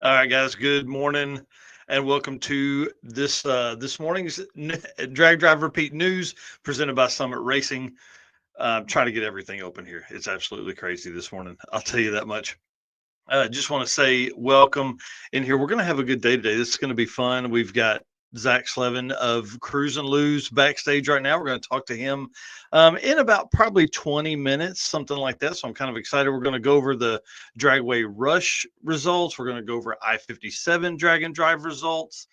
All right, guys. Good morning, and welcome to this morning's Drag Drive Repeat News presented by Summit Racing. Trying to get everything open here. It's absolutely crazy this morning. I'll tell you that much. Just want to say welcome in here. We're going to have a good day today. This is going to be fun. We've got Zach Slevin of Cruise and Lose backstage right now. We're going to talk to him in about probably 20 minutes, something like that. So I'm kind of excited. We're going to go over the Dragway Rush results. We're going to go over I57 Drag and Drive results.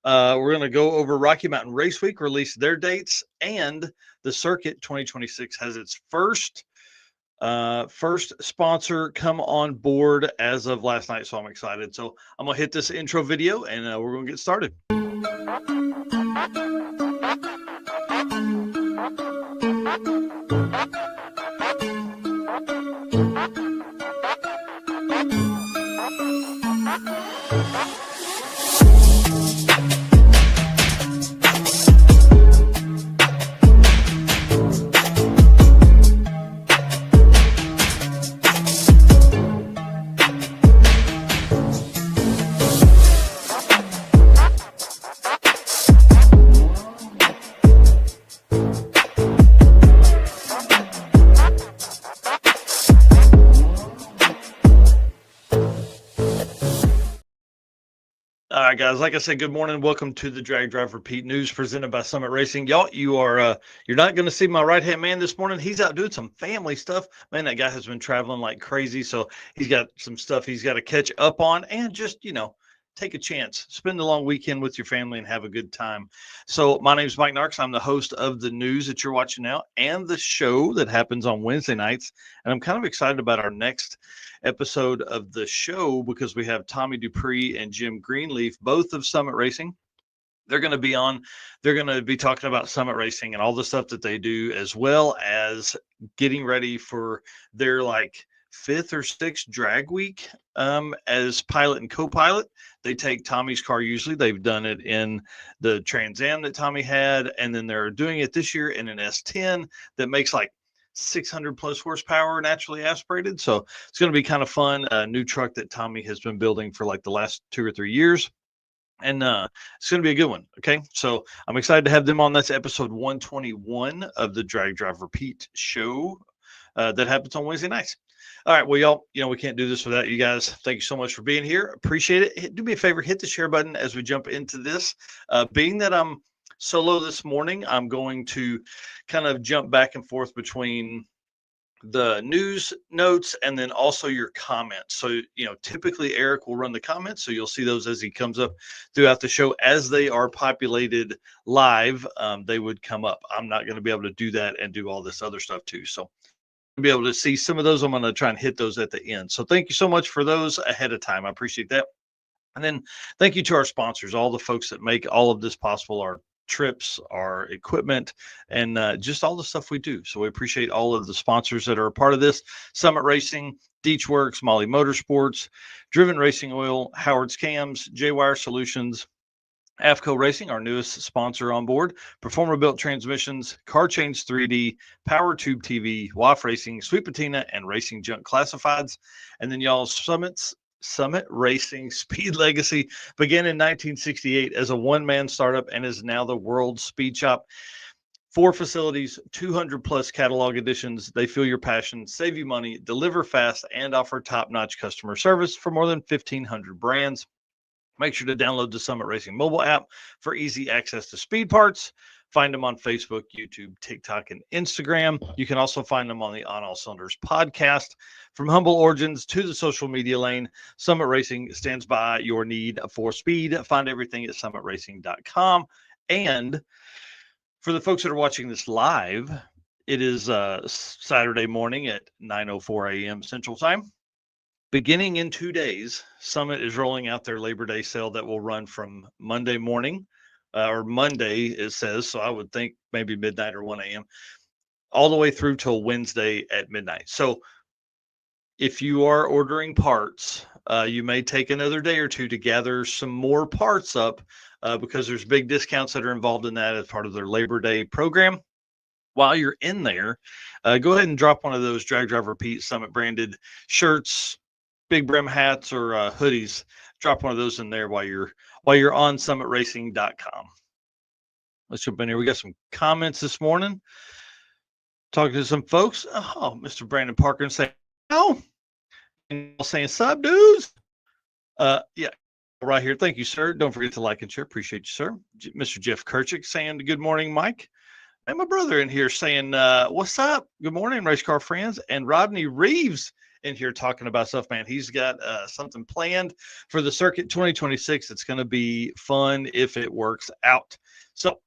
We're going to go over Rocky Mountain Race Week, release their dates, and the Circuit 2026 has its first sponsor come on board as of last night, so I'm excited. So I'm gonna hit this intro video and we're gonna get started. All right, guys. Like I said, good morning. Welcome to the Drag Drive Repeat News presented by Summit Racing. Y'all, you're not going to see my right hand man this morning. He's out doing some family stuff. Man, that guy has been traveling like crazy, so he's got some stuff he's got to catch up on, and just take a chance, spend the long weekend with your family, and have a good time. So my name is Mike Narks. I'm the host of the news that you're watching now and the show that happens on Wednesday nights, and I'm kind of excited about our next episode of the show because we have Tommy Dupree and Jim Greenleaf, both of Summit Racing. They're going to be on. They're going to be talking about Summit Racing and all the stuff that they do, as well as getting ready for their fifth or sixth drag week as pilot and co-pilot. They take Tommy's car. Usually they've done it in the Trans Am that Tommy had, and then they're doing it this year in an S10 that makes 600 plus horsepower naturally aspirated. So it's going to be kind of fun. A new truck that Tommy has been building for the last 2 or 3 years. And it's going to be a good one. Okay. So I'm excited to have them on. That's episode 121 of the Drag Drive Repeat show that happens on Wednesday nights. All right. Well, y'all, we can't do this without you guys. Thank you so much for being here. Appreciate it. Do me a favor, hit the share button as we jump into this. Being that I'm solo this morning, I'm going to kind of jump back and forth between the news notes and then also your comments. So, typically Eric will run the comments. So you'll see those as he comes up throughout the show. As they are populated live, they would come up. I'm not going to be able to do that and do all this other stuff too. So be able to see some of those. I'm going to try and hit those at the end. So thank you so much for those ahead of time. I appreciate that. And then thank you to our sponsors, all the folks that make all of this possible, our trips, our equipment, and just all the stuff we do. So we appreciate all of the sponsors that are a part of this: Summit Racing, Deechworks, Molly Motorsports, Driven Racing Oil, Howard's Cams, J-Wire Solutions, AFCO Racing, our newest sponsor on board, Performer Built Transmissions, Car Change 3D, Power Tube TV, WAF Racing, Sweet Patina, and Racing Junk Classifieds. And then y'all, Summit Racing Speed Legacy began in 1968 as a one-man startup and is now the world's speed shop. 4 facilities, 200 plus catalog editions. They feel your passion, save you money, deliver fast, and offer top-notch customer service for more than 1,500 brands. Make sure to download the Summit Racing mobile app for easy access to speed parts. Find them on Facebook, YouTube, TikTok, and Instagram. You can also find them on the On All Cylinders podcast. From humble origins to the social media lane, Summit Racing stands by your need for speed. Find everything at summitracing.com. And for the folks that are watching this live, it is Saturday morning at 9:04 a.m. Central Time. Beginning in 2 days, Summit is rolling out their Labor Day sale that will run from Monday morning, or Monday, it says. So I would think maybe midnight or 1 a.m., all the way through till Wednesday at midnight. So if you are ordering parts, you may take another day or two to gather some more parts up because there's big discounts that are involved in that as part of their Labor Day program. While you're in there, go ahead and drop one of those Drag Drive Repeat Summit branded shirts, big brim hats or hoodies, drop one of those in there while you're on summitracing.com. Let's jump in here. We got some comments this morning. Talking to some folks. Oh, Mr. Brandon Parker saying, "Oh, saying sub dudes." Yeah, right here. Thank you, sir. Don't forget to like and share. Appreciate you, sir. Mr. Jeff Kirchick saying, "Good morning, Mike." And my brother in here saying, "What's up? Good morning, race car friends." And Rodney Reeves in here talking about stuff, man. He's got something planned for the circuit 2026. It's going to be fun if it works out. So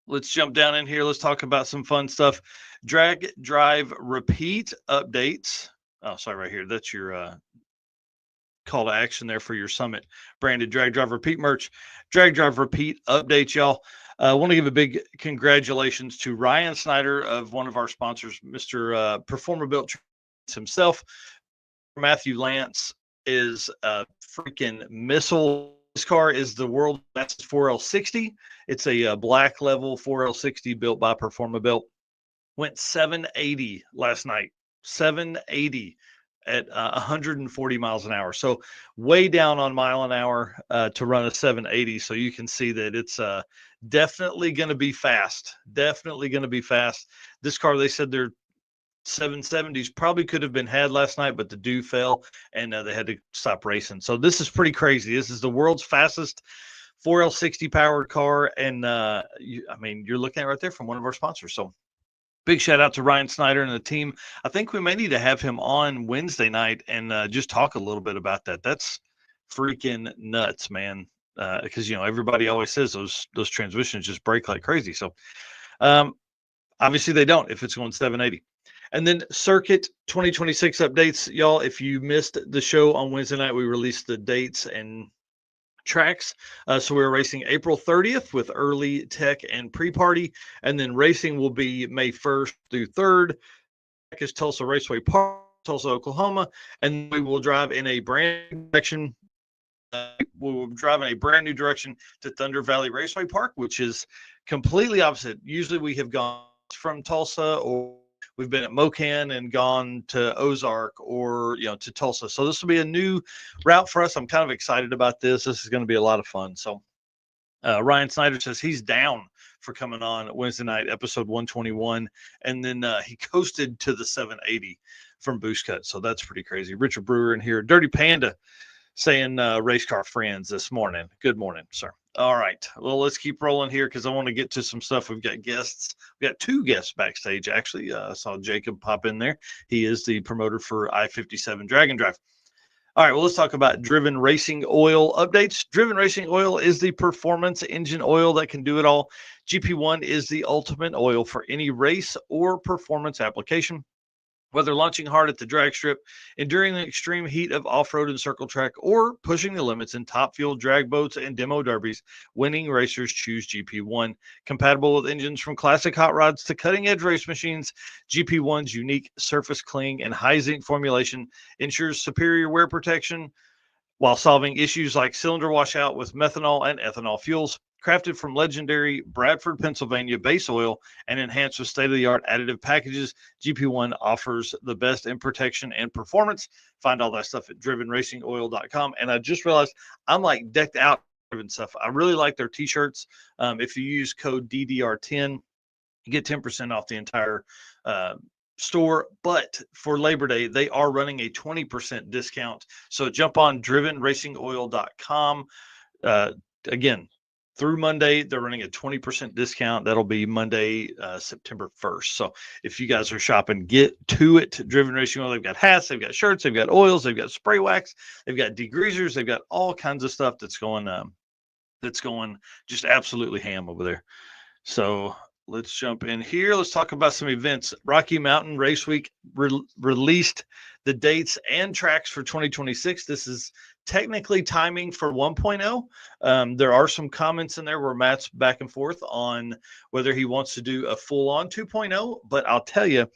let's jump down in here. Let's talk about some fun stuff. Drag, drive, repeat updates. Oh, sorry, right here. That's your call to action there for your summit branded drag, drive, repeat merch. Drag, drive, repeat updates, y'all. I want to give a big congratulations to Ryan Snyder of one of our sponsors, Mr. Performer Built himself. Matthew Lance is a freaking missile. This car is the world's fastest 4L60. It's a black level 4L60 built by Performer Built. Went 780 last night. 780 at 140 miles an hour. So way down on mile an hour to run a 780. So you can see that it's definitely going to be fast. Definitely going to be fast. This car, they said their 770s probably could have been had last night, but the dew fell and they had to stop racing. So this is pretty crazy. This is the world's fastest 4L60 powered car. And I mean, you're looking at it right there from one of our sponsors. So big shout out to Ryan Snyder and the team. I think we may need to have him on Wednesday night and just talk a little bit about that. That's freaking nuts, man. Because everybody always says those transmissions just break like crazy. So obviously they don't if it's going 780. And then circuit 2026 updates, y'all. If you missed the show on Wednesday night, we released the dates and tracks. So we're racing April 30th with early tech and pre-party, and then racing will be May 1st through 3rd. Is Tulsa Raceway Park, Tulsa, Oklahoma, and we will drive in a brand new direction. We will drive in a brand new direction to Thunder Valley Raceway Park, which is completely opposite. Usually we have gone from Tulsa, or we've been at Mocan and gone to Ozark or, to Tulsa. So this will be a new route for us. I'm kind of excited about this. This is going to be a lot of fun. So Ryan Snyder says he's down for coming on Wednesday night, episode 121. And then he coasted to the 780 from Boost Cut. So that's pretty crazy. Richard Brewer in here. Dirty Panda saying race car friends this morning. Good morning, sir. All right. Well, let's keep rolling here because I want to get to some stuff. We've got guests. We've got two guests backstage, actually. I saw Jacob pop in there. He is the promoter for I57 Drag and Drive. All right. Well, let's talk about Driven Racing Oil updates. Driven Racing Oil is the performance engine oil that can do it all. GP1 is the ultimate oil for any race or performance application. Whether launching hard at the drag strip, enduring the extreme heat of off-road and circle track, or pushing the limits in top fuel drag boats and demo derbies, winning racers choose GP1. Compatible with engines from classic hot rods to cutting-edge race machines, GP1's unique surface cling and high zinc formulation ensures superior wear protection while solving issues like cylinder washout with methanol and ethanol fuels. Crafted from legendary Bradford, Pennsylvania base oil and enhanced with state-of-the-art additive packages, GP1 offers the best in protection and performance. Find all that stuff at drivenracingoil.com. And I just realized I'm like decked out driven stuff. I really like their t-shirts. If you use code DDR10, you get 10% off the entire store. But for Labor Day, they are running a 20% discount. So jump on drivenracingoil.com. Again, through Monday, they're running a 20% discount. That'll be Monday, September 1st. So if you guys are shopping, get to it. Driven Racing Oil, they've got hats, they've got shirts, they've got oils, they've got spray wax, they've got degreasers, they've got all kinds of stuff that's going just absolutely ham over there. So let's jump in here. Let's talk about some events. Rocky Mountain Race Week released the dates and tracks for 2026. This is technically timing for 1.0. There are some comments in there where Matt's back and forth on whether he wants to do a full-on 2.0, but I'll tell you,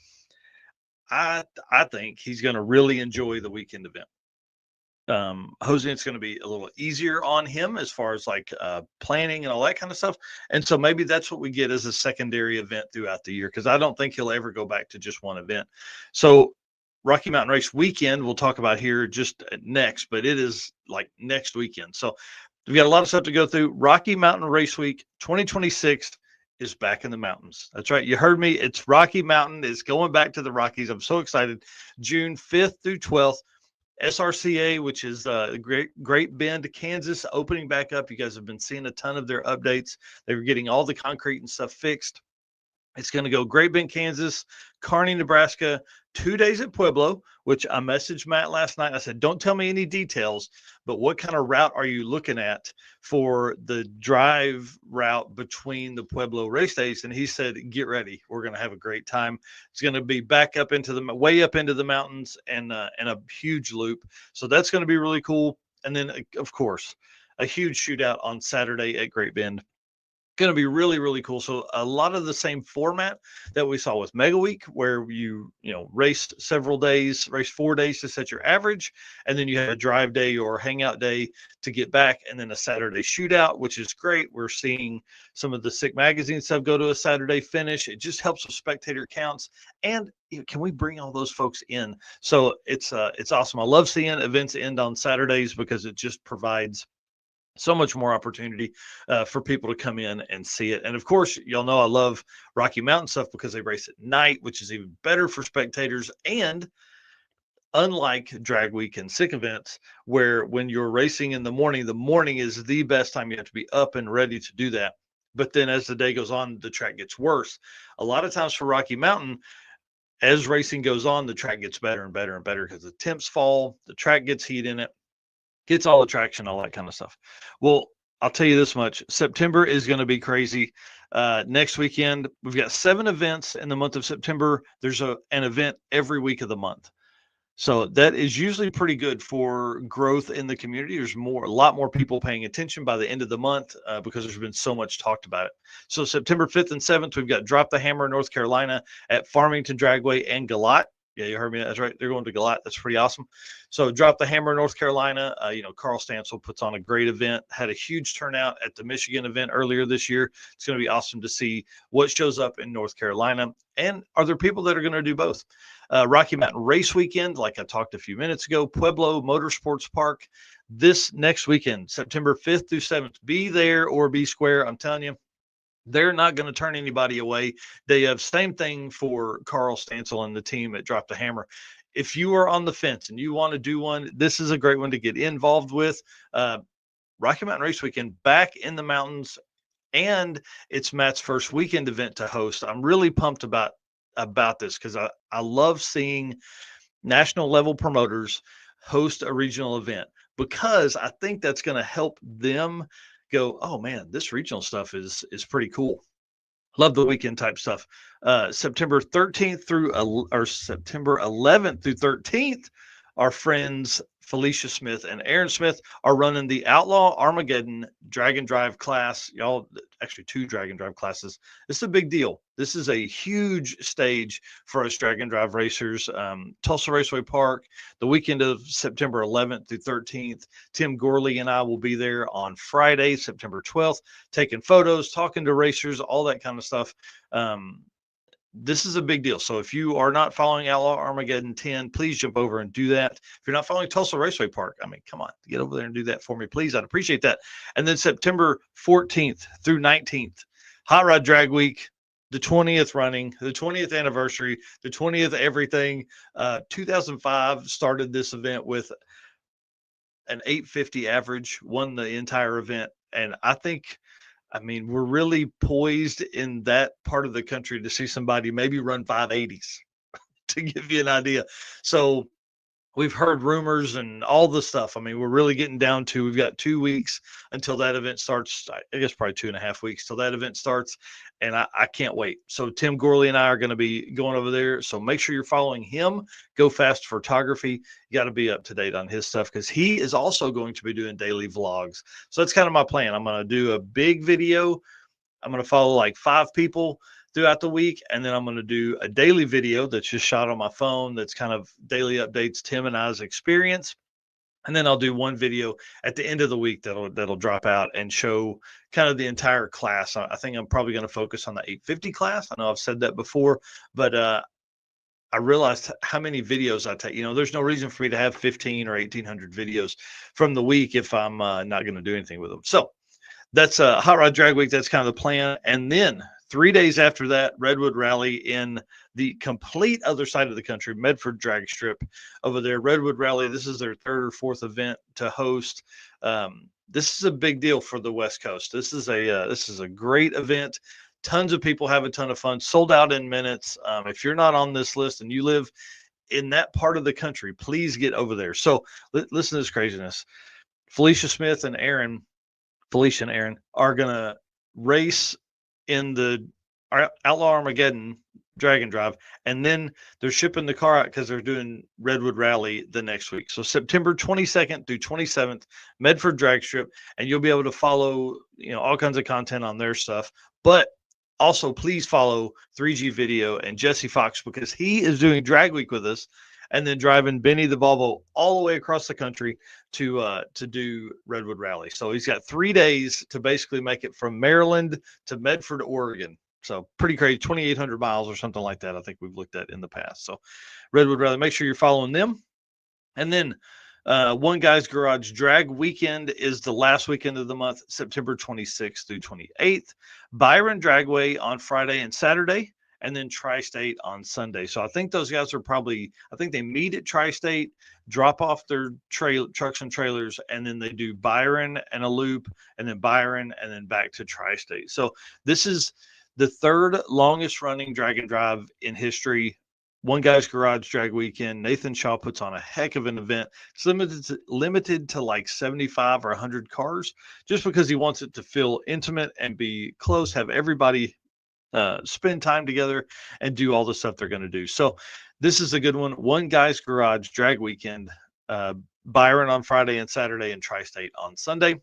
I think he's going to really enjoy the weekend event. Jose, it's going to be a little easier on him as far as like planning and all that kind of stuff. And so maybe that's what we get as a secondary event throughout the year, because I don't think he'll ever go back to just one event. So Rocky Mountain Race weekend we'll talk about here just next, but it is like next weekend. So we've got a lot of stuff to go through. Rocky Mountain Race Week 2026 is back in the mountains. That's right. You heard me. It's Rocky Mountain. It's going back to the Rockies. I'm so excited. June 5th through 12th. SRCA, which is Great Bend, Kansas, opening back up. You guys have been seeing a ton of their updates. They were getting all the concrete and stuff fixed. It's going to go Great Bend, Kansas, Kearney, Nebraska, 2 days at Pueblo, which I messaged Matt last night. I said, don't tell me any details, but what kind of route are you looking at for the drive route between the Pueblo race days? And he said, get ready. We're going to have a great time. It's going to be back up into the way up into the mountains and a huge loop. So that's going to be really cool. And then, of course, a huge shootout on Saturday at Great Bend. Going to be really, really cool. So a lot of the same format that we saw with Mega Week, where you raced several days, raced 4 days to set your average, and then you had a drive day or hangout day to get back, and then a Saturday shootout, which is great. We're seeing some of the Sick Magazine stuff go to a Saturday finish. It just helps with spectator counts, and can we bring all those folks in? So it's awesome. I love seeing events end on Saturdays because it just provides so much more opportunity for people to come in and see it. And of course, y'all know I love Rocky Mountain stuff because they race at night, which is even better for spectators. And unlike drag week and sick events, where when you're racing in the morning is the best time. You have to be up and ready to do that. But then as the day goes on, the track gets worse. A lot of times for Rocky Mountain, as racing goes on, the track gets better and better and better because the temps fall, the track gets heat in it, gets all the traction, all that kind of stuff. Well, I'll tell you this much. September is going to be crazy. Next weekend, we've got 7 events in the month of September. There's an event every week of the month. So that is usually pretty good for growth in the community. There's a lot more people paying attention by the end of the month because there's been so much talked about it. So September 5th and 7th, we've got Drop the Hammer, North Carolina at Farmington Dragway and Galat. Yeah, you heard me. That's right. They're going to Galat. That's pretty awesome. So Drop the Hammer, North Carolina. Carl Stansel puts on a great event. Had a huge turnout at the Michigan event earlier this year. It's going to be awesome to see what shows up in North Carolina. And are there people that are going to do both? Rocky Mountain Race Weekend, like I talked a few minutes ago, Pueblo Motorsports Park. This next weekend, September 5th through 7th. Be there or be square. I'm telling you, they're not going to turn anybody away. They have same thing for Carl Stansel and the team at Drop the Hammer. If you are on the fence and you want to do one, this is a great one to get involved with. Rocky Mountain Race Weekend back in the mountains, and it's Matt's first weekend event to host. I'm really pumped about this because I love seeing national level promoters host a regional event because I think that's going to help them go, oh man, this regional stuff is pretty cool. Love the weekend type stuff. September 13th through or September 11th through 13th, our friends Felicia Smith and Aaron Smith are running the Outlaw Armageddon Drag and Drive class. Y'all, actually 2 Drag and Drive classes. It's a big deal. This is a huge stage for us Drag and Drive racers. Tulsa Raceway Park, the weekend of September 11th through 13th. Tim Gorley and I will be there on Friday, September 12th, taking photos, talking to racers, all that kind of stuff. This is a big deal. So if you are not following Outlaw Armageddon 10, please jump over and do that. If you're not following Tulsa Raceway Park, I mean, come on, get over there and do that for me, please. I'd appreciate that. And then September 14th through 19th, Hot Rod Drag Week, the 20th running, the 20th anniversary, the 20th everything. 2005 started this event with an 850 average, won the entire event. And I mean, we're really poised in that part of the country to see somebody maybe run 580s to give you an idea. So we've heard rumors and all the stuff. I mean, we're really getting down to, we've got 2 weeks until that event starts. I guess probably 2.5 weeks till that event starts. And I can't wait. So Tim Gorley and I are going to be going over there. So make sure you're following him. Go Fast Photography. You got to be up to date on his stuff because he is also going to be doing daily vlogs. So that's kind of my plan. I'm going to do a big video. I'm going to follow like 5 people throughout the week. And then I'm going to do a daily video that's just shot on my phone. That's kind of daily updates, Tim and I's experience. And then I'll do one video at the end of the week that'll drop out and show kind of the entire class. I think I'm probably going to focus on the 850 class. I know I've said that before, but I realized how many videos I take. There's no reason for me to have 15 or 1,800 videos from the week if I'm not going to do anything with them. So that's Hot Rod Drag Week. That's kind of the plan. And then 3 days after that, Redwood Rally in the complete other side of the country, Medford Drag Strip over there. Redwood Rally. This is their third or fourth event to host. This is a big deal for the West Coast. This is a great event. Tons of people have a ton of fun. Sold out in minutes. If you're not on this list and you live in that part of the country, please get over there. So listen to this craziness. Felicia and Aaron are going to race in the Outlaw Armageddon Drag and Drive, and then they're shipping the car out because they're doing Redwood Rally the next week. So September 22nd through 27th, Medford Drag Strip, and you'll be able to follow, all kinds of content on their stuff. But also, please follow 3G Video and Jesse Fox because he is doing Drag Week with us, and then driving Benny the Volvo all the way across the country to do Redwood Rally. So he's got 3 days to basically make it from Maryland to Medford, Oregon. So pretty crazy, 2,800 miles or something like that. I think we've looked at in the past. So Redwood Rally, make sure you're following them. And then One Guy's Garage Drag Weekend is the last weekend of the month, September 26th through 28th. Byron Dragway on Friday and Saturday, and then Tri-State on Sunday. So I think those guys are I think they meet at Tri-State, drop off their trucks and trailers, and then they do Byron and a loop, and then Byron, and then back to Tri-State. So this is the third longest running drag and drive in history. One Guy's Garage Drag Weekend. Nathan Shaw puts on a heck of an event. It's limited to like 75 or 100 cars, just because he wants it to feel intimate and be close, have everybody spend time together and do all the stuff they're going to do. So this is a good one. One Guy's Garage Drag Weekend. Byron on Friday and Saturday, and Tri-State on Sunday.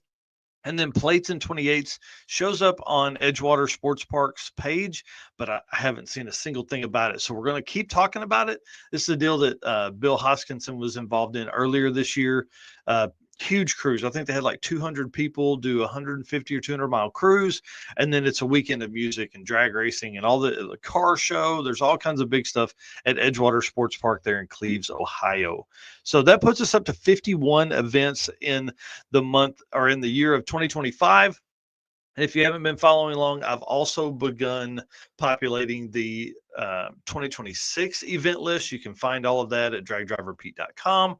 And then Plates and 28s shows up on Edgewater Sports Park's page, but I haven't seen a single thing about it. So we're going to keep talking about it. This is a deal that Bill Hoskinson was involved in earlier this year. Huge cruise. I think they had like 200 people do 150 or 200 mile cruise. And then it's a weekend of music and drag racing and all the car show. There's all kinds of big stuff at Edgewater Sports Park there in Cleves, Ohio. So that puts us up to 51 events in the month or in the year of 2025. And if you haven't been following along, I've also begun populating the 2026 event list. You can find all of that at dragdriverpete.com.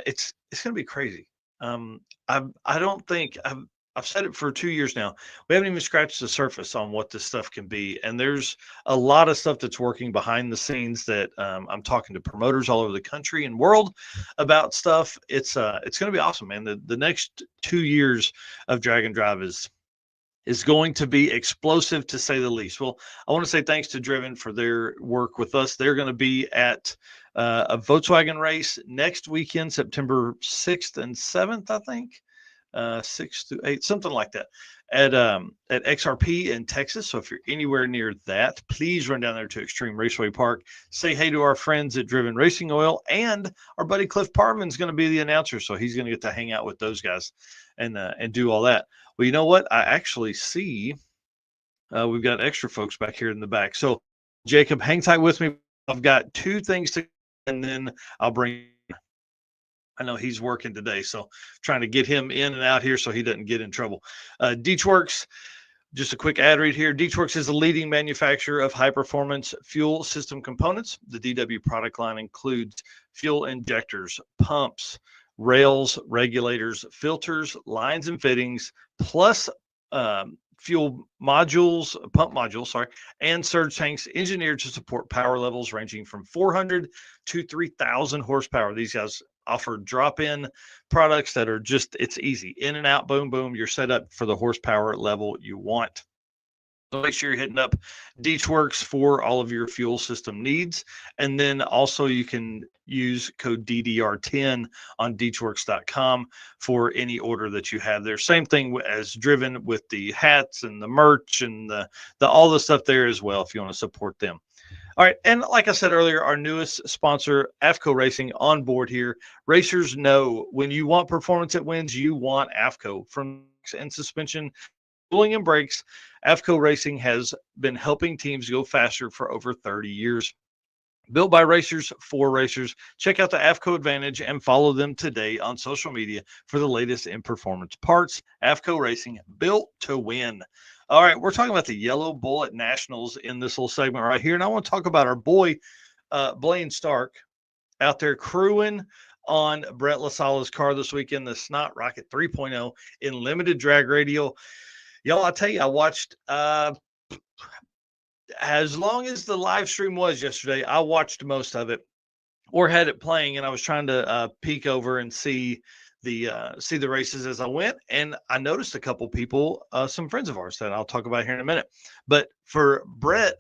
It's going to be crazy. I don't think I've said it for 2 years now. We haven't even scratched the surface on what this stuff can be. And there's a lot of stuff that's working behind the scenes that I'm talking to promoters all over the country and world about stuff. It's going to be awesome, man. The next 2 years of Drag and Drive is going to be explosive, to say the least. Well, I want to say thanks to Driven for their work with us. They're going to be at a Volkswagen race next weekend, September 6th and 7th, I think. 6 to 8, something like that, at XRP in Texas. So if you're anywhere near that, please run down there to Extreme Raceway Park. Say hey to our friends at Driven Racing Oil, and our buddy Cliff Parvin's going to be the announcer, so he's going to get to hang out with those guys and do all that. Well, you know what? I actually see we've got extra folks back here in the back. So Jacob, hang tight with me. I've got 2 things to, and then I'll bring. I know he's working today, so trying to get him in and out here so he doesn't get in trouble. Deechworks, just a quick ad read here. Deechworks is the leading manufacturer of high-performance fuel system components. The DW product line includes fuel injectors, pumps, rails, regulators, filters, lines and fittings, plus fuel modules, pump modules, and surge tanks engineered to support power levels ranging from 400 to 3,000 horsepower. These guys offer drop-in products that are just, it's easy. In and out, boom, boom, you're set up for the horsepower level you want. So make sure you're hitting up Deechworks for all of your fuel system needs. And then also you can use code DDR10 on Deechworks.com for any order that you have there. Same thing as Driven with the hats and the merch and the all the stuff there as well if you want to support them. All right, and like I said earlier, our newest sponsor, AFCO Racing, on board here. Racers know when you want performance that wins, you want AFCO. From and suspension, cooling and brakes, AFCO Racing has been helping teams go faster for over 30 years. Built by racers for racers. Check out the AFCO Advantage and follow them today on social media for the latest in performance parts. AFCO Racing, built to win. All right, we're talking about the Yellow Bullet Nationals in this little segment right here. And I want to talk about our boy, Blaine Stark, out there crewing on Brett LaSala's car this weekend, the Snot Rocket 3.0 in limited drag radio. Y'all, I tell you, I watched as long as the live stream was yesterday, I watched most of it or had it playing, and I was trying to peek over and see the races as I went. And I noticed a couple people, some friends of ours that I'll talk about here in a minute. But for Brett,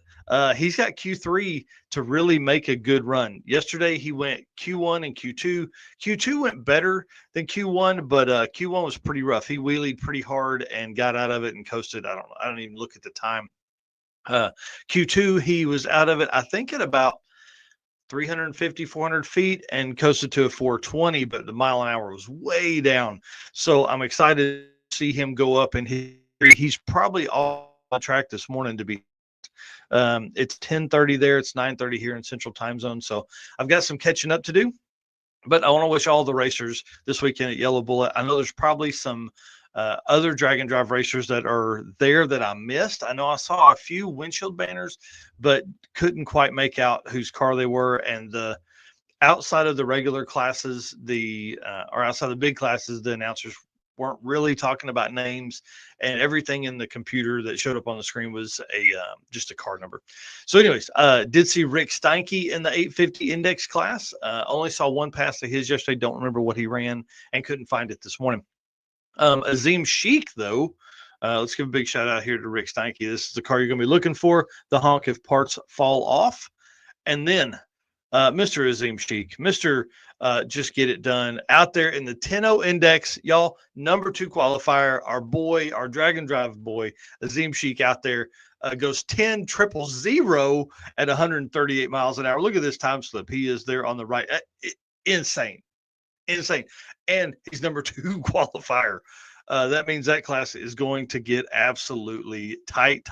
he's got Q3 to really make a good run. Yesterday, he went Q1 and Q2. Q2 went better than Q1, but Q1 was pretty rough. He wheelied pretty hard and got out of it and coasted. I don't even look at the time. Q2, he was out of it, I think, at about 350, 400 feet and coasted to a 420, but the mile an hour was way down. So I'm excited to see him go up, and he's probably on track this morning to be. It's 10:30 there. It's 9:30 here in Central Time Zone. So I've got some catching up to do, but I want to wish all the racers this weekend at Yellow Bullet. I know there's probably some other drag and drive racers that are there that I missed. I know I saw a few windshield banners, but couldn't quite make out whose car they were. And the outside of the regular classes, or outside the big classes, the announcers weren't really talking about names, and everything in the computer that showed up on the screen was just a car number. So anyways, did see Rick Steinke in the 850 index class. Only saw one pass of his yesterday. Don't remember what he ran and couldn't find it this morning. Azim Sheik, though, let's give a big shout out here to Rick Steinke. This is the car you're going to be looking for, the honk if parts fall off. And then Mr. Azim Sheik, Mr. Just Get It Done, out there in the 10-0 index, y'all, number 2 qualifier, our boy, our drag and drive boy, Azim Sheik out there, goes 10,000 at 138 miles an hour. Look at this time slip. He is there on the right. Insane. And he's number 2 qualifier. That means that class is going to get absolutely tight.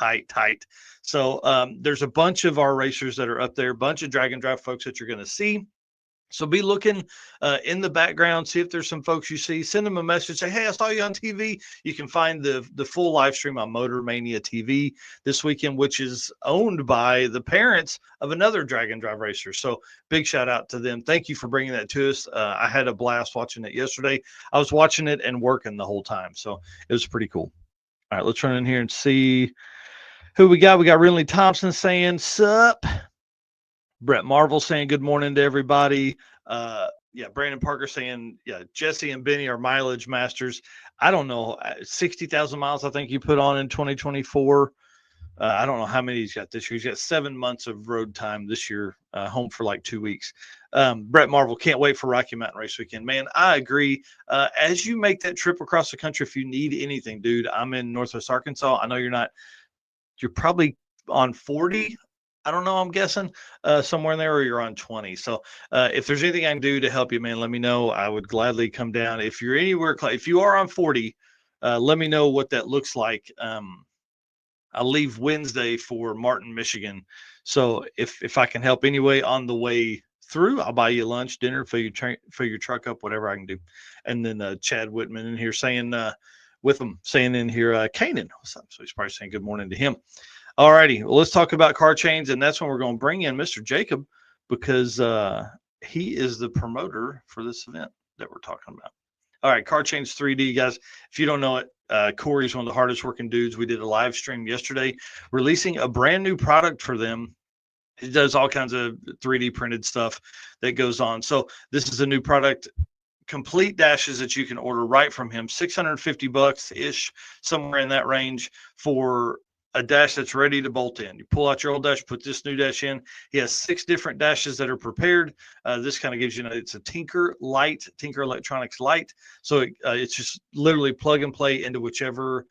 So there's a bunch of our racers that are up there, a bunch of drag and drive folks that you're going to see. So be looking in the background, see if there's some folks you see. Send them a message, say, hey, I saw you on TV. You can find the full live stream on Motor Mania TV this weekend, which is owned by the parents of another drag and drive racer. So big shout out to them. Thank you for bringing that to us. I had a blast watching it yesterday. I was watching it and working the whole time. So it was pretty cool. All right, let's run in here and see who we got. We got Rinley Thompson saying, sup. Brett Marvel saying good morning to everybody. Brandon Parker saying, Jesse and Benny are mileage masters. I don't know, 60,000 miles I think you put on in 2024. I don't know how many he's got this year. He's got 7 months of road time this year, home for like 2 weeks. Brett Marvel, can't wait for Rocky Mountain Race Weekend. Man, I agree. As you make that trip across the country, if you need anything, dude, I'm in Northwest Arkansas. I know you're probably on 40. I don't know. I'm guessing somewhere in there, or you're on 20. So if there's anything I can do to help you, man, let me know. I would gladly come down. If you're anywhere, if you are on 40, let me know what that looks like. I'll leave Wednesday for Martin, Michigan. So if I can help anyway on the way through, I'll buy you lunch, dinner, fill your truck up, whatever I can do. And then Chad Whitman in here saying in here, Kanan, what's up? So he's probably saying good morning to him. All righty. Well, let's talk about car chains, and that's when we're going to bring in Mr. Jacob, because he is the promoter for this event that we're talking about. All right, Car Chains 3D, guys. If you don't know it, Corey's one of the hardest working dudes. We did a live stream yesterday releasing a brand new product for them. He does all kinds of 3D printed stuff that goes on. So this is a new product, complete dashes that you can order right from him, $650-ish, somewhere in that range, for a dash that's ready to bolt in. You pull out your old dash, put this new dash in. He has 6 different dashes that are prepared. This kind of gives you, it's a Tinker Electronics Lite. So it's just literally plug and play into whichever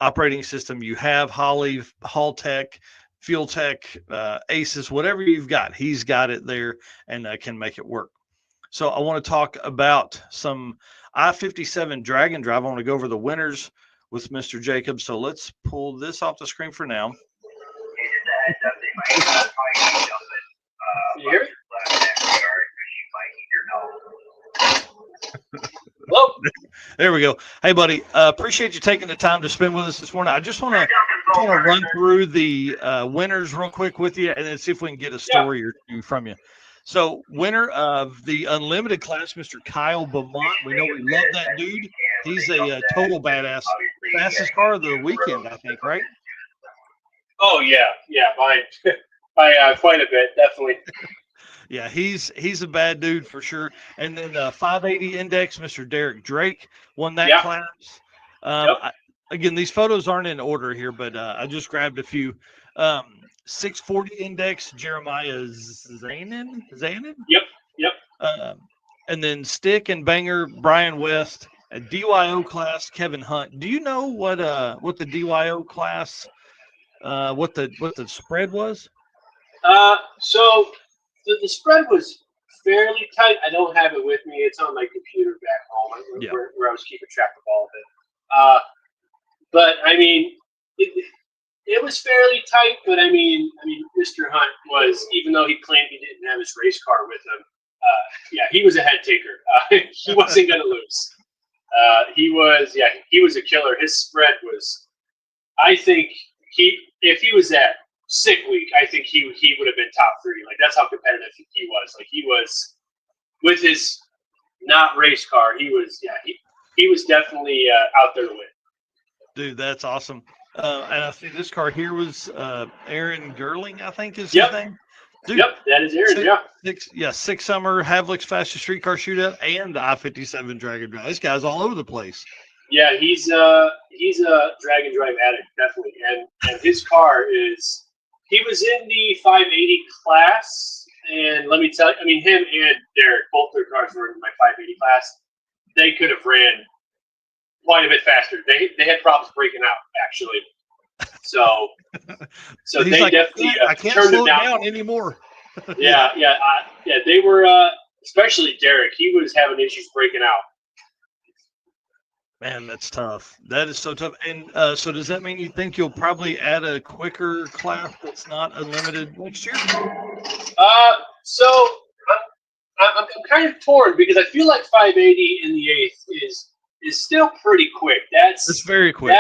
operating system you have, Holley, Haltech, Fuel Tech, Aces, whatever you've got, he's got it there and can make it work. So I want to talk about some I57 Drag and Drive. I want to go over the winners with Mr. Jacob. So let's pull this off the screen for now. There we go. Hey, buddy, appreciate you taking the time to spend with us this morning. I just want to run through the winners real quick with you, and then see if we can get a Yeah. story or two from you. So, winner of the unlimited class, Mr. Kyle Beaumont. We know we love that dude. He's a total badass. Fastest car of the weekend, I think, right? Oh yeah, by quite a bit, definitely. Yeah, he's a bad dude for sure. And then 580 index, Mr. Derek Drake won that Yeah. class. Yep. Again, these photos aren't in order here, but I just grabbed a few. 640 index, Jeremiah Zanin. Yep. Yep. Um, and then stick and banger, Brian West. A DYO class, Kevin Hunt. Do you know what the DYO class what the spread was? So the spread was fairly tight. I don't have it with me. It's on my computer back home Yeah. where I was keeping track of all of it. But I mean, it was fairly tight. But I mean, Mr. Hunt was, even though he claimed he didn't have his race car with him, yeah, he was a head taker. He wasn't going to lose. He was a killer. His spread was, I think if he was at sick week, I think he would have been top 3. Like, that's how competitive he was. Like, he was with his not race car. He was definitely out there to win. Dude, that's awesome. And I see this car here was Aaron Gerling, I think is his name. Dude, yep, that is Aaron. Six summer Havlic's fastest streetcar shootout and the I57 Drag and Drive. This guy's all over the place. Yeah, he's a drag and drive addict, definitely. And his car is, he was in the 580 class, and let me tell you, I mean, him and Derek, both their cars were in my 580 class. They could have ran quite a bit faster. They had problems breaking out, actually. So they like, definitely I can't turned slow it down anymore. yeah. They were, especially Derek. He was having issues breaking out. Man, that's tough. That is so tough. And so does that mean you think you'll probably add a quicker class that's not unlimited next year? So I'm kind of torn because I feel like 580 in the 8th is still pretty quick. It's very quick.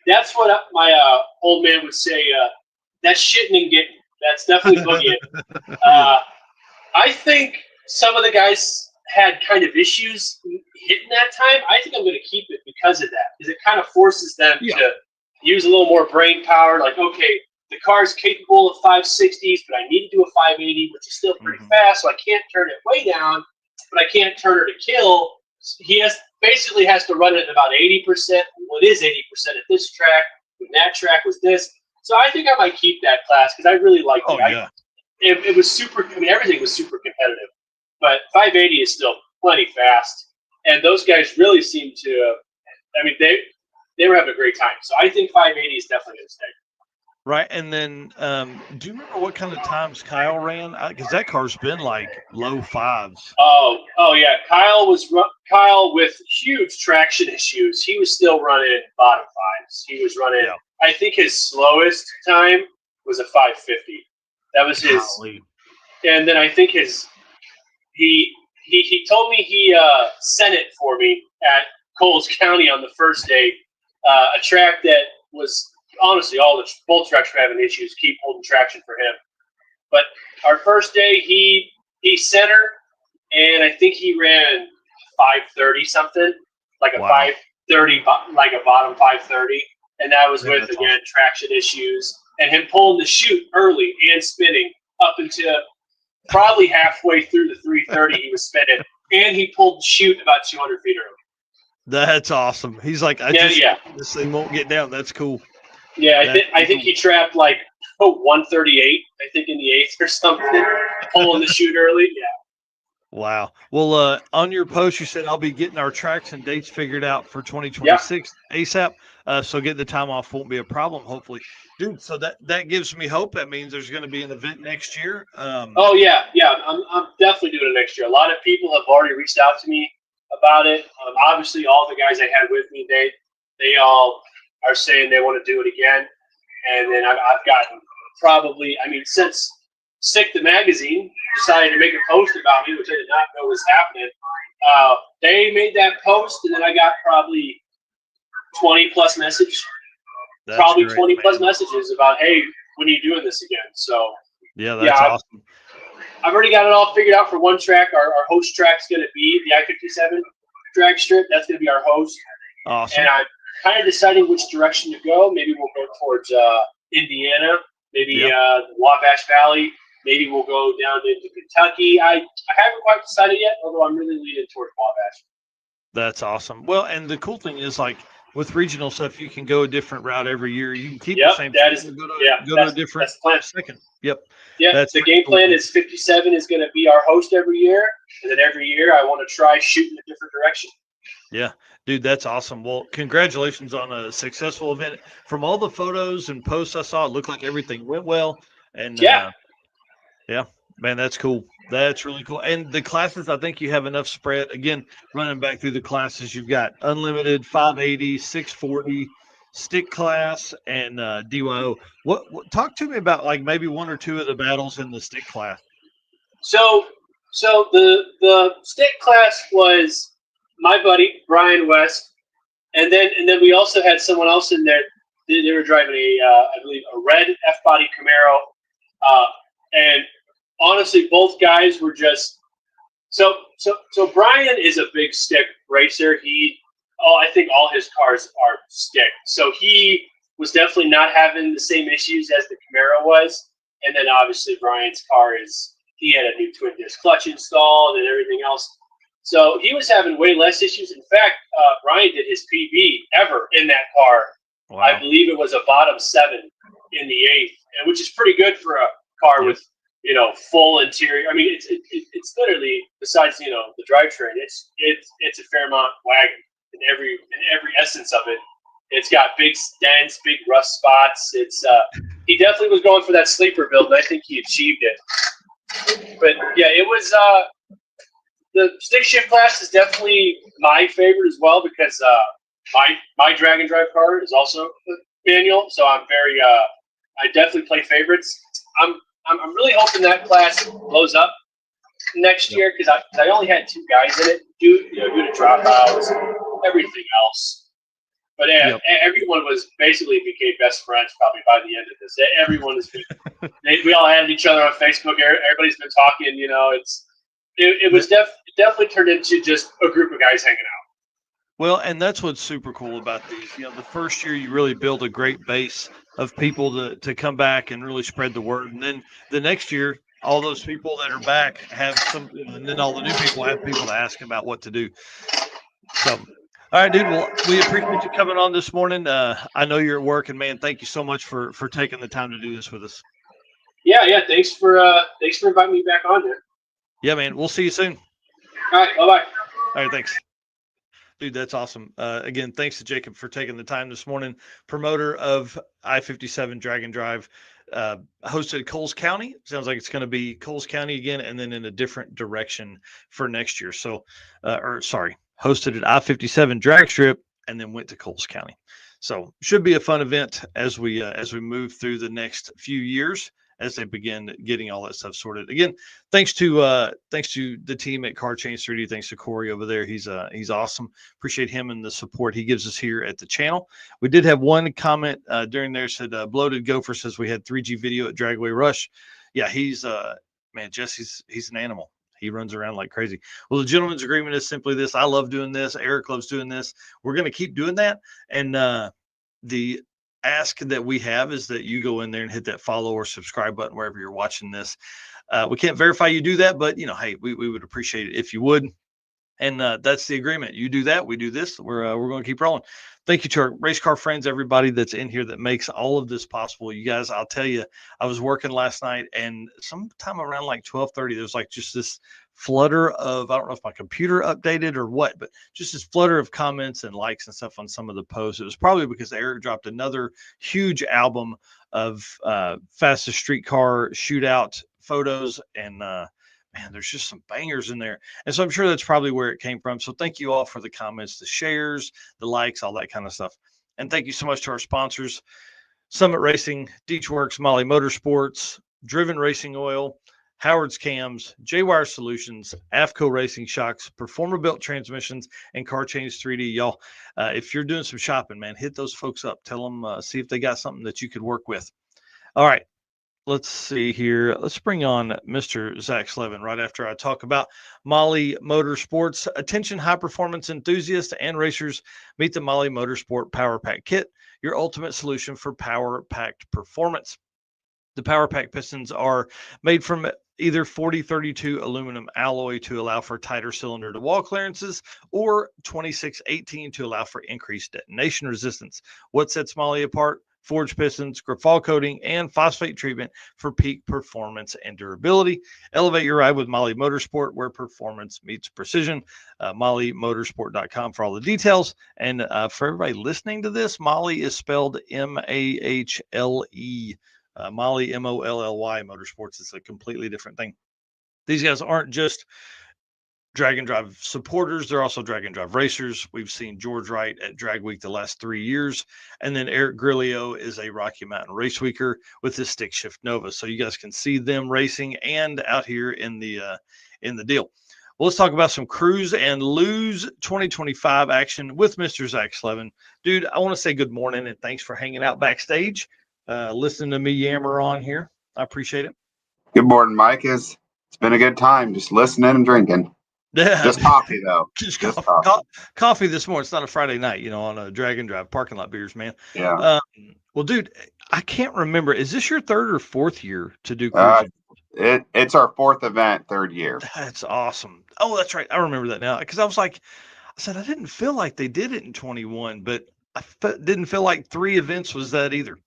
That's what my old man would say. That's shitting and getting. That's definitely boogieing. I think some of the guys had kind of issues hitting that time. I think I'm going to keep it because of that, because it kind of forces them to use a little more brain power. Like, okay, the car's capable of 560s, but I need to do a 580, which is still pretty fast, so I can't turn it way down, but I can't turn her to kill. He basically has to run it at about 80%. Well, it is 80% at this track. When that track was this. So I think I might keep that class because I really liked it. It was super. I mean, everything was super competitive. But 580 is still plenty fast, and those guys really seem to. I mean, they were having a great time. So I think 580 is definitely going to stay. Right, and then do you remember what kind of times Kyle ran? Because that car's been like low 5s. Oh yeah, Kyle with huge traction issues. He was still running bottom 5s. He was running. Yeah. I think his slowest time was a 550. That was his. Golly. And then I think he told me he sent it for me at Coles County on the first day, a track that was honestly both tracks were having issues, keep holding traction for him. But our first day he center, and I think he ran 530 something, like a 530, like a bottom 530, and that was with again traction issues and him pulling the chute early and spinning up until probably halfway through the 330 he was spinning, and he pulled the chute about 200 feet early. That's awesome. He's like, this thing won't get down. That's cool. Yeah, I think he trapped like 138, I think, in the 8th or something, pulling the chute early. Yeah. Wow. Well, on your post, you said I'll be getting our tracks and dates figured out for 2026 ASAP. So getting the time off won't be a problem, hopefully. Dude, so that gives me hope. That means there's going to be an event next year. I'm definitely doing it next year. A lot of people have already reached out to me about it. Obviously, all the guys I had with me, they all are saying they want to do it again. And then I've gotten probably, I mean, since Sick the Magazine decided to make a post about me, which I did not know was happening, They made that post, and then I got probably 20 plus messages. That's Probably great, 20 plus man. messages about, hey, when are you doing this again? So Yeah, yeah, that's awesome. I've already got it all figured out for one track. Our host track's going to be the I57 drag strip. That's going to be our host. Awesome. And I'm kind of deciding which direction to go. Maybe we'll go towards Indiana, maybe the Wabash Valley. Maybe we'll go down into Kentucky. I haven't quite decided yet, although I'm really leaning towards Wabash. That's awesome. Well, and the cool thing is, like with regional stuff, you can go a different route every year. You can keep the same That thing, is, go to a different that's the plan. second. Yep. Yeah, That's the pretty game cool, plan man. is 57 is going to be our host every year, and then every year I want to try shooting a different direction. Yeah, dude, that's awesome. Well, congratulations on a successful event. From all the photos and posts I saw, it looked like everything went well. And Yeah. yeah, man, that's cool. That's really cool. And the classes, I think you have enough spread. Again, running back through the classes, you've got unlimited, 580, 640, stick class, and DYO. What talk to me about like maybe one or two of the battles in the stick class? So the stick class was my buddy Brian West, and then we also had someone else in there. They were driving I believe a red F body Camaro, and honestly, both guys were just so. Brian is a big stick racer. I think all his cars are stick. So he was definitely not having the same issues as the Camaro was. And then obviously Brian's car he had a new twin disc clutch installed and everything else. So he was having way less issues. In fact, Brian did his PB ever in that car. Wow. I believe it was a bottom 7 in the 8th, and which is pretty good for a car with full interior. I mean, it's literally, besides the drivetrain, it's a Fairmont wagon in every essence of it. It's got big dents, big rust spots. He definitely was going for that sleeper build, and I think he achieved it. But yeah, it was the stick shift class is definitely my favorite as well, because my drag and drive car is also manual, so I'm very I definitely play favorites. I'm really hoping that class blows up next year, because I only had 2 guys in it due to dropouts and everything else. But everyone basically became best friends probably by the end of this. Everyone has been we all added each other on Facebook. Everybody's been talking. It was definitely turned into just a group of guys hanging out. Well, and that's what's super cool about these. The first year you really build a great base of people to come back and really spread the word. And then the next year, all those people that are back have some, and then all the new people have people to ask about what to do. So, all right, dude. Well, we appreciate you coming on this morning. I know you're at work, and man, thank you so much for taking the time to do this with us. Yeah. Thanks for inviting me back on there. Yeah, man. We'll see you soon. All right. Bye-bye. All right. Thanks. Dude, that's awesome. Again, thanks to Jacob for taking the time this morning. Promoter of I57 Drag and Drive, hosted Coles County. Sounds like it's going to be Coles County again, and then in a different direction for next year. So, hosted at I57 Drag Strip, and then went to Coles County. So, should be a fun event as we move through the next few years, as they begin getting all that stuff sorted. Again, thanks to the team at Car Change 3D. Thanks to Corey over there. He's awesome. Appreciate him and the support he gives us here at the channel. We did have one comment during there, said Bloated Gopher says we had 3G video at Dragway Rush. Yeah, he's man, Jesse's he's an animal. He runs around like crazy. Well, the gentleman's agreement is simply this: I love doing this. Eric loves doing this. We're going to keep doing that. And the ask that we have is that you go in there and hit that follow or subscribe button wherever you're watching this. We can't verify you do that, but hey, we would appreciate it if you would. And that's the agreement. You do that, we do this. We're going to keep rolling. Thank you to our race car friends, everybody that's in here that makes all of this possible. You guys, I'll tell you, I was working last night, and sometime around like 12:30, there was like just this flutter of, I don't know if my computer updated or what, but just this flutter of comments and likes and stuff on some of the posts. It was probably because Eric dropped another huge album of fastest streetcar shootout photos, and man, there's just some bangers in there. And so I'm sure that's probably where it came from. So thank you all for the comments, the shares, the likes, all that kind of stuff. And thank you so much to our sponsors, Summit Racing, Deechworks, Molly Motorsports, Driven Racing Oil, Howard's Cams, J-Wire Solutions, AFCO Racing Shocks, Performer Built Transmissions, and Car Change 3D. Y'all, if you're doing some shopping, man, hit those folks up. Tell them, see if they got something that you could work with. All right. Let's see here. Let's bring on Mr. Zach Slevin right after I talk about Molly Motorsports. Attention, high performance enthusiasts and racers. Meet the Molly Motorsport Power Pack Kit, your ultimate solution for power packed performance. The Power Pack pistons are made from either 4032 aluminum alloy to allow for tighter cylinder to wall clearances, or 2618 to allow for increased detonation resistance. What sets Molly apart? Forged pistons, Grafal coating, and phosphate treatment for peak performance and durability. Elevate your ride with Molly Motorsport, where performance meets precision. MollyMotorsport.com for all the details. And for everybody listening to this, Molly is spelled M-A-H-L-E. Molly, M-O-L-L-Y, Motorsports is a completely different thing. These guys aren't just Drag and Drive supporters, they're also Drag and Drive racers. We've seen George Wright at Drag Week the last 3 years, and then Eric Grillo is a Rocky Mountain race weeker with his stick shift Nova. So you guys can see them racing and out here in the deal. Well, let's talk about some Cruise and Lose 2025 action with Mr. Zach Slevin. Dude, I want to say good morning and thanks for hanging out backstage, listening to me yammer on here. I appreciate it. Good morning, Mike. It's been a good time just listening and drinking. Yeah, just coffee though. Just coffee. Coffee this morning. It's not a Friday night, on a Drag and Drive parking lot beers, man. Yeah. Well, dude, I can't remember. Is this your third or fourth year to do cruising? It's our fourth event, third year. That's awesome. Oh, that's right. I remember that now because I said I didn't feel like they did it in 21, but I didn't feel like 3 events was that either.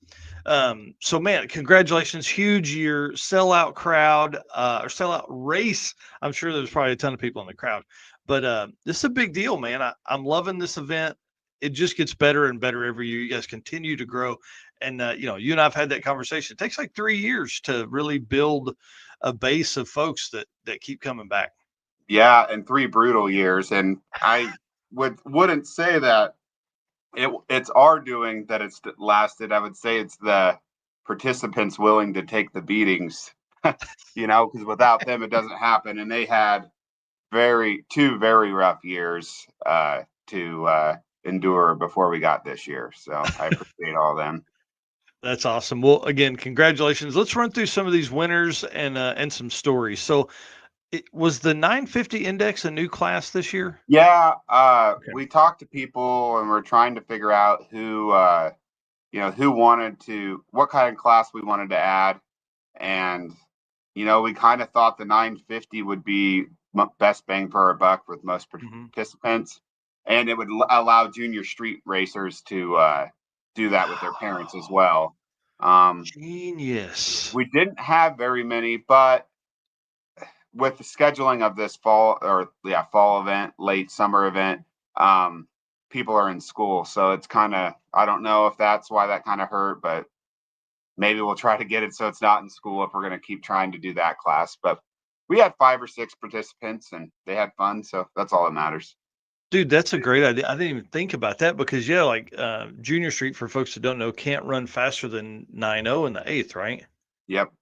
So man, congratulations, huge year, sellout crowd, or sellout race. I'm sure there's probably a ton of people in the crowd, but this is a big deal, man. I'm loving this event. It just gets better and better every year. You guys continue to grow. And, you and I've had that conversation. It takes like 3 years to really build a base of folks that keep coming back. Yeah. And 3 brutal years. And I wouldn't say that it's our doing that it's lasted. I would say it's the participants willing to take the beatings, because without them, it doesn't happen. And they had 2 very rough years to endure before we got this year. So I appreciate all them. That's awesome. Well, again, congratulations. Let's run through some of these winners and some stories. So was the 950 index a new class this year? Yeah. Okay. We talked to people and we're trying to figure out who wanted what kind of class we wanted to add. And, we kind of thought the 950 would be best bang for our buck with most participants. And it would allow junior street racers to do that with their parents as well. Genius. We didn't have very many, but with the scheduling of this fall event, late summer event, people are in school. So it's kind of, I don't know if that's why that kind of hurt, but maybe we'll try to get it so it's not in school if we're going to keep trying to do that class. But we had 5 or 6 participants and they had fun. So that's all that matters. Dude, that's a great idea. I didn't even think about that because, junior street, for folks that don't know, can't run faster than 9.0 in the 8th, right? Yep.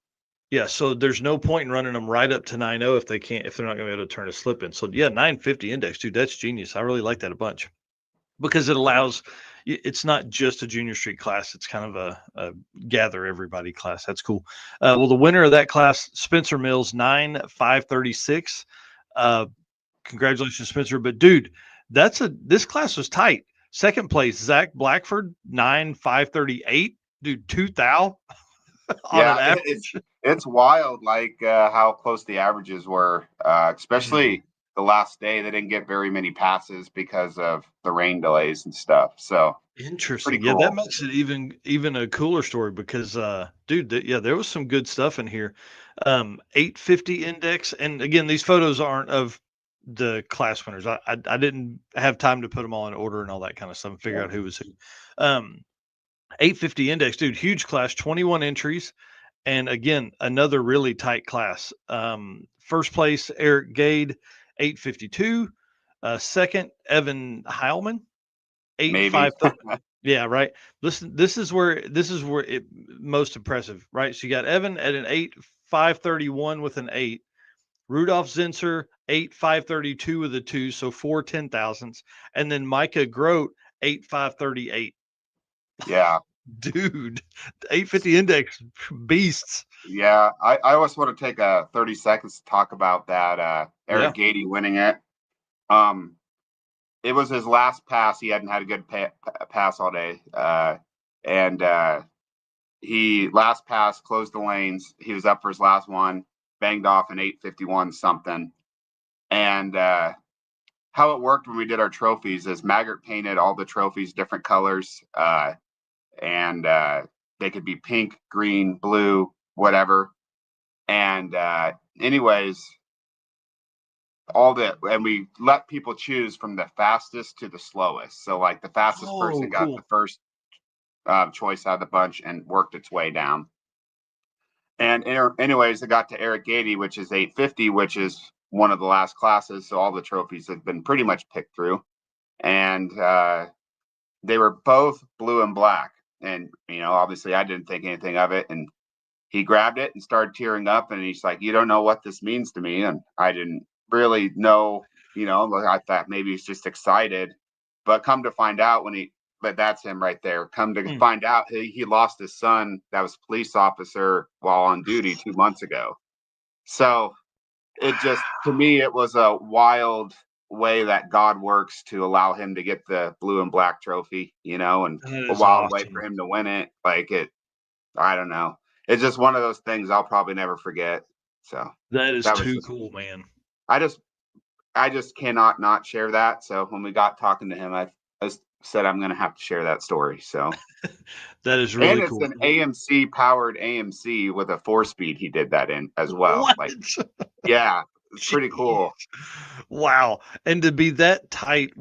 Yeah, so there's no point in running them right up to 9.0 if they're not going to be able to turn a slip in. So 950 index, dude, that's genius. I really like that a bunch because it allows, it's not just a junior street class. It's kind of a gather everybody class. That's cool. Well, the winner of that class, Spencer Mills, 9,536. Congratulations, Spencer. But dude, this class was tight. Second place, Zach Blackford, 9,538. Dude, 2,000. Yeah, it's wild, like how close the averages were, especially the last day. They didn't get very many passes because of the rain delays and stuff. So interesting. Cool. Yeah, that makes it even a cooler story because, dude, there was some good stuff in here. 850 index, and again, these photos aren't of the class winners. I didn't have time to put them all in order and all that kind of stuff and figure out who was who. 850 index, dude, huge class, 21 entries. And again, another really tight class. First place, Eric Gade, 852. Second, Evan Heilman, 853. Yeah, right. Listen, this is where it most impressive, right? So you got Evan at an 531 with an 8. Rudolph Zinser, 8,532 with a 2, so 4 10,000s. And then Micah Grote, 8,538. Yeah. Dude, 850 index beasts. Yeah. I always want to take 30 seconds to talk about that. Eric Gady winning it. It was his last pass. He hadn't had a good pass all day. And he last pass, closed the lanes. He was up for his last one, banged off an 851 something. And how it worked when we did our trophies is Maggart painted all the trophies different colors. And they could be pink, green, blue, whatever. And anyways, and we let people choose from the fastest to the slowest. So like the fastest person got the first choice out of the bunch and worked its way down. And anyways, it got to Eric Gady, which is 850, which is one of the last classes. So all the trophies have been pretty much picked through. And they were both blue and black. And, obviously I didn't think anything of it. And he grabbed it and started tearing up. And he's like, you don't know what this means to me. And I didn't really know, I thought maybe he's just excited. But come to find out but that's him right there. Come to find out he lost his son that was a police officer while on duty 2 months ago. So it just, to me, it was a wild way that God works to allow him to get the blue and black trophy, and a wild way for him to win it. I don't know. It's just one of those things I'll probably never forget. So that is too cool, man. I just cannot not share that. So when we got talking to him, I said I'm going to have to share that story. So that is really cool. And it's an AMC powered AMC with a 4-speed. He did that in as well. What? Yeah, it's pretty cool. Wow. And to be that tight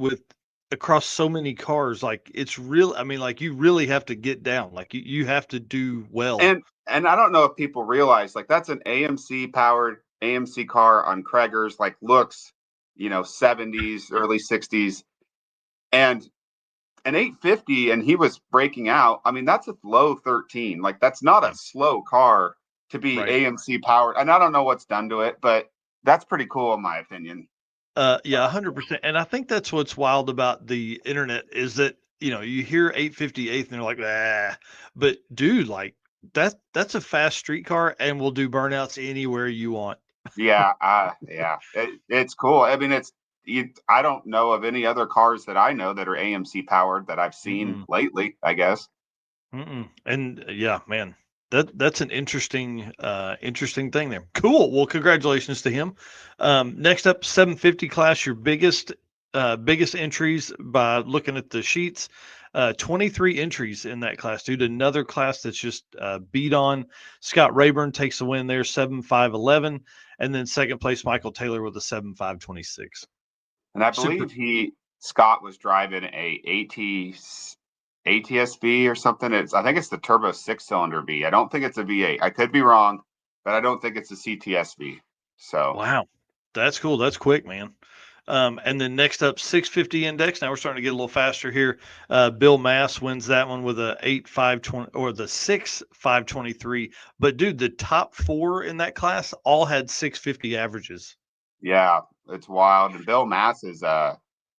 across so many cars, it's real. I mean, you really have to get down. You have to do well. And I don't know if people realize that's an AMC powered AMC car on Craigers, looks, 70s, early 60s. And an 850, and he was breaking out. I mean, that's a low 13. That's not a slow car to be AMC powered. And I don't know what's done to it, but that's pretty cool in my opinion. Yeah, 100%. And I think that's what's wild about the internet is that, you hear 858 and they're like, but dude, that's a fast street car and will do burnouts anywhere you want. Yeah. It's cool. I mean, I don't know of any other cars that I know that are AMC powered that I've seen lately, I guess. And yeah, man, that's an interesting thing there. Cool. Well, congratulations to him. Next up, 750 class, your biggest entries by looking at the sheets. 23 entries in that class, dude. Another class that's just beat on. Scott Rayburn takes the win there, 7.511, and then second place Michael Taylor with a 7.526. And I believe Scott was driving a ATS-V or something. I think it's the turbo 6-cylinder V. I don't think it's a V8. I could be wrong, but I don't think it's a CTS-V. So wow, that's cool. That's quick, man. And then next up, 650 index. Now we're starting to get a little faster here. Bill Mass wins that one with a 8.520 or the 6.523. But dude, the top 4 in that class all had 650 averages. Yeah, it's wild. And Bill Mass is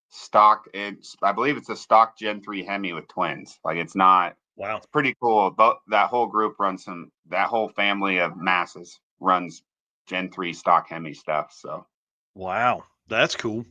stock. I believe it's a stock Gen 3 Hemi with twins. It's not. Wow. It's pretty cool. But that whole group runs that whole family of Masses runs Gen 3 stock Hemi stuff. So. Wow. That's cool.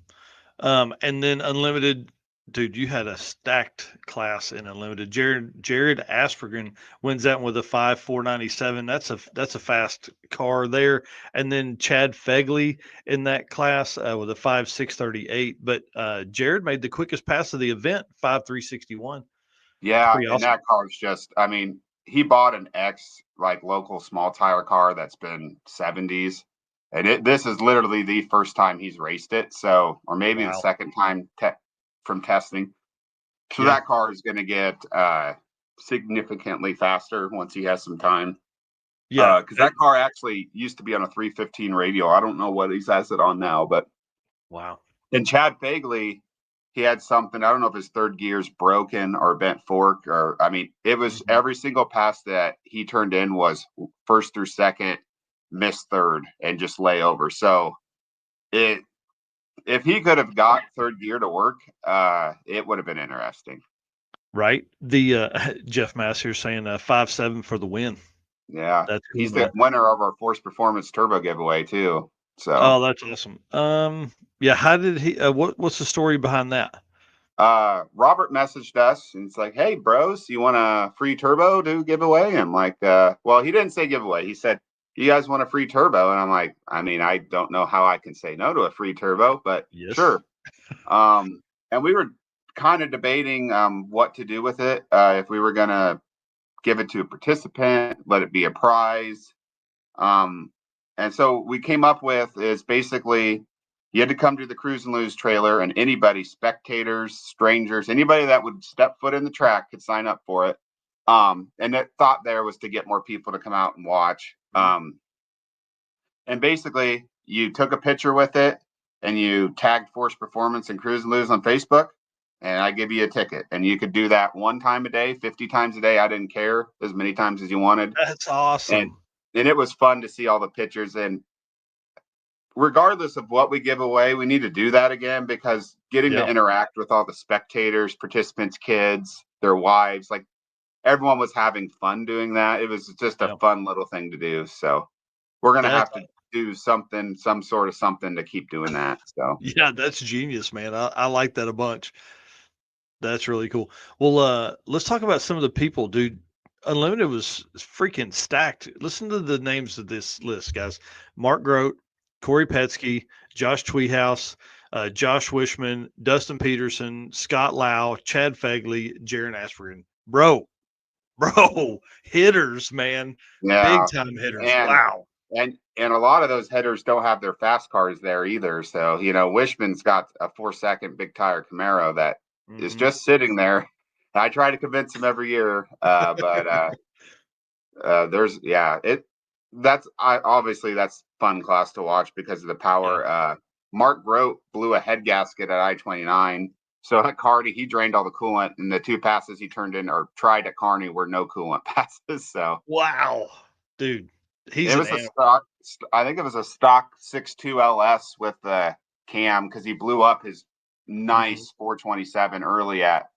And then unlimited, dude, you had a stacked class in unlimited. Jared Aspergen wins that one with a 5.497. That's a fast car there. And then Chad Fegley in that class with a 5.638. But Jared made the quickest pass of the event, 5.361. Yeah, and awesome. That car's just, I mean, he bought an X local small tire car that's been 70s. And this is literally the first time he's raced it. So, or maybe the second time from testing. So that car is going to get significantly faster once he has some time. Yeah. Because that car actually used to be on a 315 radial. I don't know what he has it on now, but. Wow. And Chad Fagley, he had something, I don't know if his third gear's broken or bent fork it was every single pass that he turned in was first through second. miss third and just lay over. So if he could have got third gear to work, it would have been interesting. Right. The Jeff Mass here saying 5.7 for the win. Yeah, That's cool, he's man. the winner of our Force Performance Turbo giveaway too. So Oh, that's awesome. Yeah, how did he what's the story behind that? Robert messaged us and it's like, hey bros, you want a free turbo to give away? And I'm like, well, he didn't say giveaway. He said, you guys want a free turbo? And I'm like, I mean, I don't know how I can say no to a free turbo, but Yes. sure. And we were kind of debating what to do with it. If we were gonna give it to a participant, let it be a prize. And so we came up with is basically you had to come to the Cruise and Lose trailer, and anybody, spectators, strangers, anybody that would step foot in the track could sign up for it. And the thought there was to get more people to come out and watch. And basically, you took a picture with it and you tagged Force Performance and Cruise and Lose on Facebook, and I give you a ticket. And you could do that 1 time a day, 50 times a day. I didn't care, as many times as you wanted. That's awesome. And it was fun to see all the pictures. And regardless of what we give away, we need to do that again, because getting to interact with all the spectators, participants, kids, their wives, like everyone was having fun doing that. It was just a fun little thing to do. So we're going to have to do something, some sort of something to keep doing that. So yeah, that's genius, man. I like that a bunch. That's really cool. Well, let's talk about some of the people, dude. Unlimited was freaking stacked. Listen to the names of this list, guys. Mark Grote, Corey Petsky, Josh Tweehouse, Josh Wishman, Dustin Peterson, Scott Lau, Chad Fegley, Jaron Asprin. Bro, hitters, man. yeah, Big time hitters. Wow. And a lot of those hitters don't have their fast cars there either. So, Wishman's got a 4-second big tire Camaro that is just sitting there. I try to convince him every year, but obviously that's fun class to watch because of the power. Yeah. Mark Grote blew a head gasket at I-29. So at Carney, he drained all the coolant, and the 2 passes he turned in or tried at Carney were no coolant passes. So wow, dude, he's it was a stock. I think it was a stock 6.2 LS with the cam, because he blew up his nice 427 early at,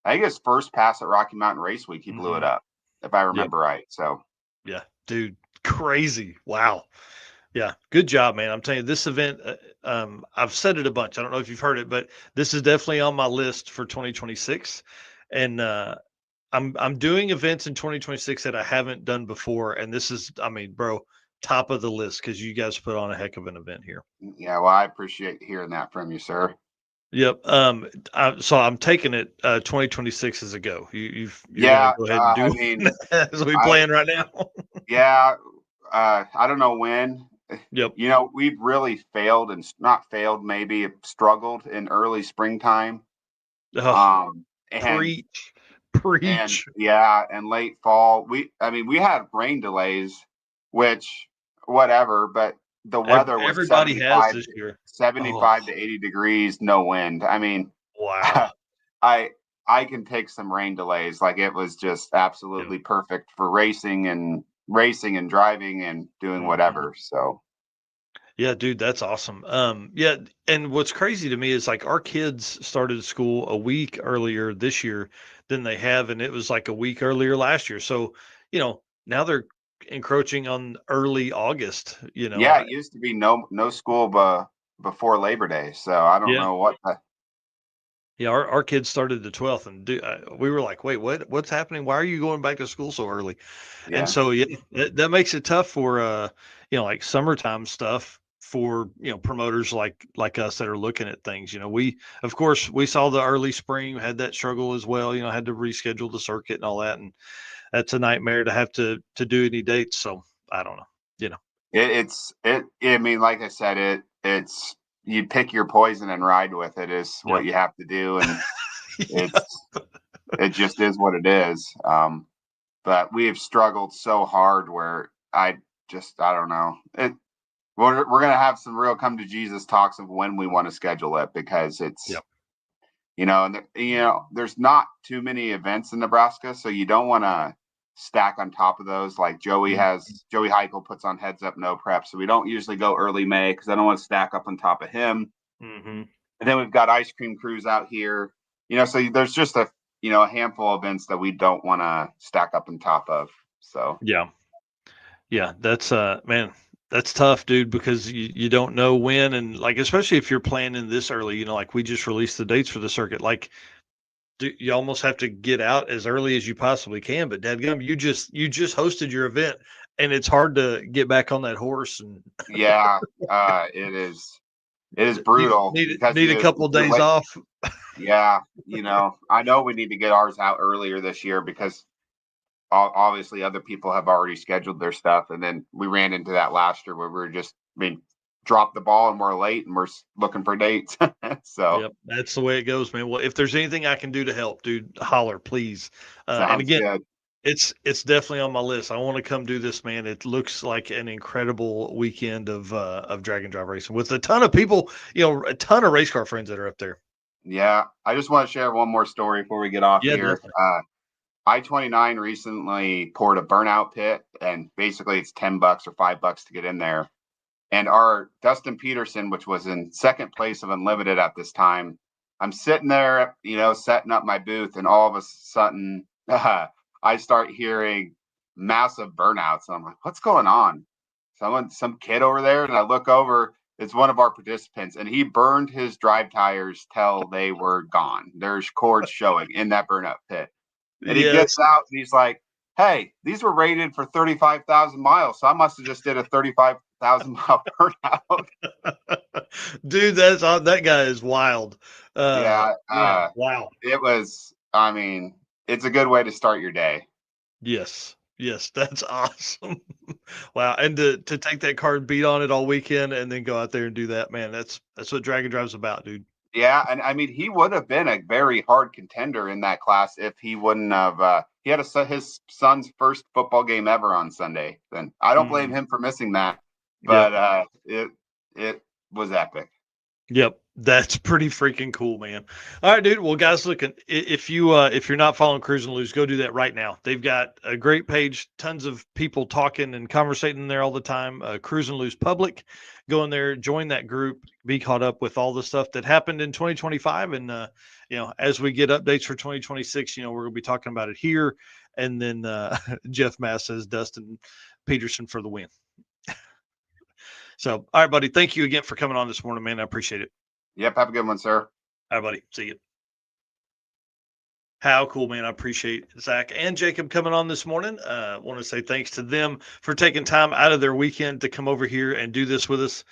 I think his first pass at Rocky Mountain Race Week. He blew it up, if I remember right. So yeah, dude, crazy. Wow. Yeah, good job, man. I'm telling you, this event, I've said it a bunch. I don't know if you've heard it, but this is definitely on my list for 2026. And I'm doing events in 2026 that I haven't done before. And this is, I mean, bro, top of the list, because you guys put on a heck of an event here. Yeah, well, I appreciate hearing that from you, sir. Yep. So I'm taking it 2026 as a go. You're Yeah, gonna go ahead and do I mean, as we playing right now. yeah, I don't know when. Yep. We've really failed, and not failed, maybe struggled in early springtime. Oh, And preach. and late fall. We had rain delays, which whatever, but the weather was Everybody has this year. 75 to 80 degrees, no wind. I mean, wow. I can take some rain delays. Like, it was just absolutely perfect for racing and driving and doing whatever. So yeah, dude, that's awesome. Yeah, and what's crazy to me is, like, our kids started school a week earlier this year than they have, and it was like a week earlier last year. So, now they're encroaching on early August. Yeah, it used to be no school before Labor Day. So I don't know what. Yeah, our kids started the 12th, and we were like, wait, what's happening? Why are you going back to school so early? Yeah. And so, that makes it tough for, like summertime stuff for, promoters like us that are looking at things. Of course, we saw the early spring, had that struggle as well, had to reschedule the circuit and all that. And that's a nightmare to have to do any dates. So I don't know, I mean, like I said, it's you pick your poison and ride with it is what you have to do, and it just is what it is. But we have struggled so hard where I don't know. We're gonna have some real come to Jesus talks of when we want to schedule it, because it's and there's not too many events in Nebraska, so you don't want to stack on top of those. Like Joey Heichel puts on heads up, no prep. So we don't usually go early May because I don't want to stack up on top of him. Mm-hmm. And then we've got ice cream crews out here, so there's just a handful of events that we don't want to stack up on top of. So, yeah, that's man, that's tough, dude, because you don't know when, and like, especially if you're planning this early, like we just released the dates for the circuit, like you almost have to get out as early as you possibly can. But dadgum, you just hosted your event, and it's hard to get back on that horse. And it is brutal. Need a couple of days off. Yeah, I know we need to get ours out earlier this year because obviously other people have already scheduled their stuff, and then we ran into that last year where we were just dropped the ball and we're late and we're looking for dates. So yep, that's the way it goes, man. Well, if there's anything I can do to help, dude, holler, please. And again, good. It's definitely on my list. I want to come do this, man. It looks like an incredible weekend of drag and drive racing with a ton of people, a ton of race car friends that are up there. Yeah, I just want to share one more story before we get off here. I-29 recently poured a burnout pit, and basically it's $10 or $5 to get in there. And our Dustin Peterson, which was in second place of Unlimited at this time, I'm sitting there, setting up my booth, and all of a sudden I start hearing massive burnouts. And I'm like, what's going on? Some kid over there, and I look over. It's one of our participants, and he burned his drive tires till they were gone. There's cords showing in that burnout pit. And he gets out, and he's like, hey, these were rated for 35,000 miles, so I must have just did a 35,000 mile burnout. Dude, that guy is wild. Wow. It was, it's a good way to start your day. Yes, that's awesome. Wow, and to take that car and beat on it all weekend and then go out there and do that, man, that's what Drag and Drive's about, dude. Yeah, and he would have been a very hard contender in that class if he wouldn't have. He had his son's first football game ever on Sunday. Then I don't blame him for missing that, but it was epic. Yep, that's pretty freaking cool, man. All right, dude. Well, guys, look, if you're not following Cruise and Lose, go do that right now. They've got a great page, tons of people talking and conversating there all the time. Cruise and Lose Public. Go in there, join that group, be caught up with all the stuff that happened in 2025, and as we get updates for 2026, we're gonna be talking about it here. And then Jeff Mass says Dustin Peterson for the win. So, all right, buddy. Thank you again for coming on this morning, man. I appreciate it. Yep. Have a good one, sir. All right, buddy. See you. How cool, man. I appreciate Zach and Jacob coming on this morning. I want to say thanks to them for taking time out of their weekend to come over here and do this with us.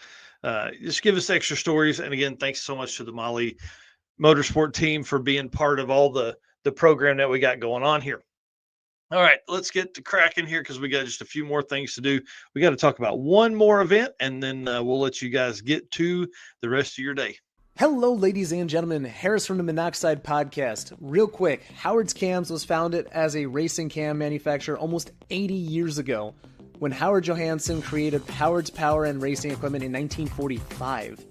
Just give us extra stories. And again, thanks so much to the Molly Motorsport team for being part of all the program that we got going on here. All right, let's get to cracking here because we got just a few more things to do. We got to talk about one more event, and then we'll let you guys get to the rest of your day. Hello, ladies and gentlemen. Harris from the Monoxide Podcast. Real quick, Howard's Cams was founded as a racing cam manufacturer almost 80 years ago when Howard Johansson created Howard's Power and Racing Equipment in 1945.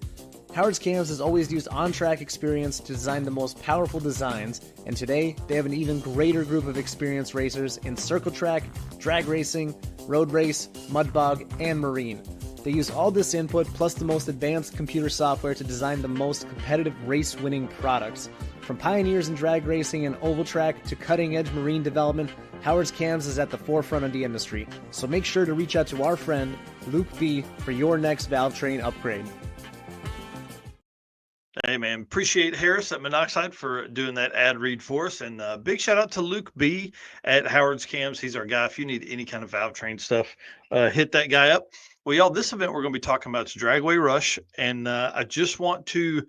Howard's Cams has always used on-track experience to design the most powerful designs, and today they have an even greater group of experienced racers in circle track, drag racing, road race, mud bog, and marine. They use all this input plus the most advanced computer software to design the most competitive race-winning products. From pioneers in drag racing and oval track to cutting-edge marine development, Howard's Cams is at the forefront of the industry. So make sure to reach out to our friend Luke B for your next valve train upgrade. Hey, man, appreciate Harris at Monoxide for doing that ad read for us. And big shout out to Luke B at Howard's Cams. He's our guy. If you need any kind of valve train stuff, hit that guy up. Well, y'all, this event we're going to be talking about is Dragway Rush. And I just want to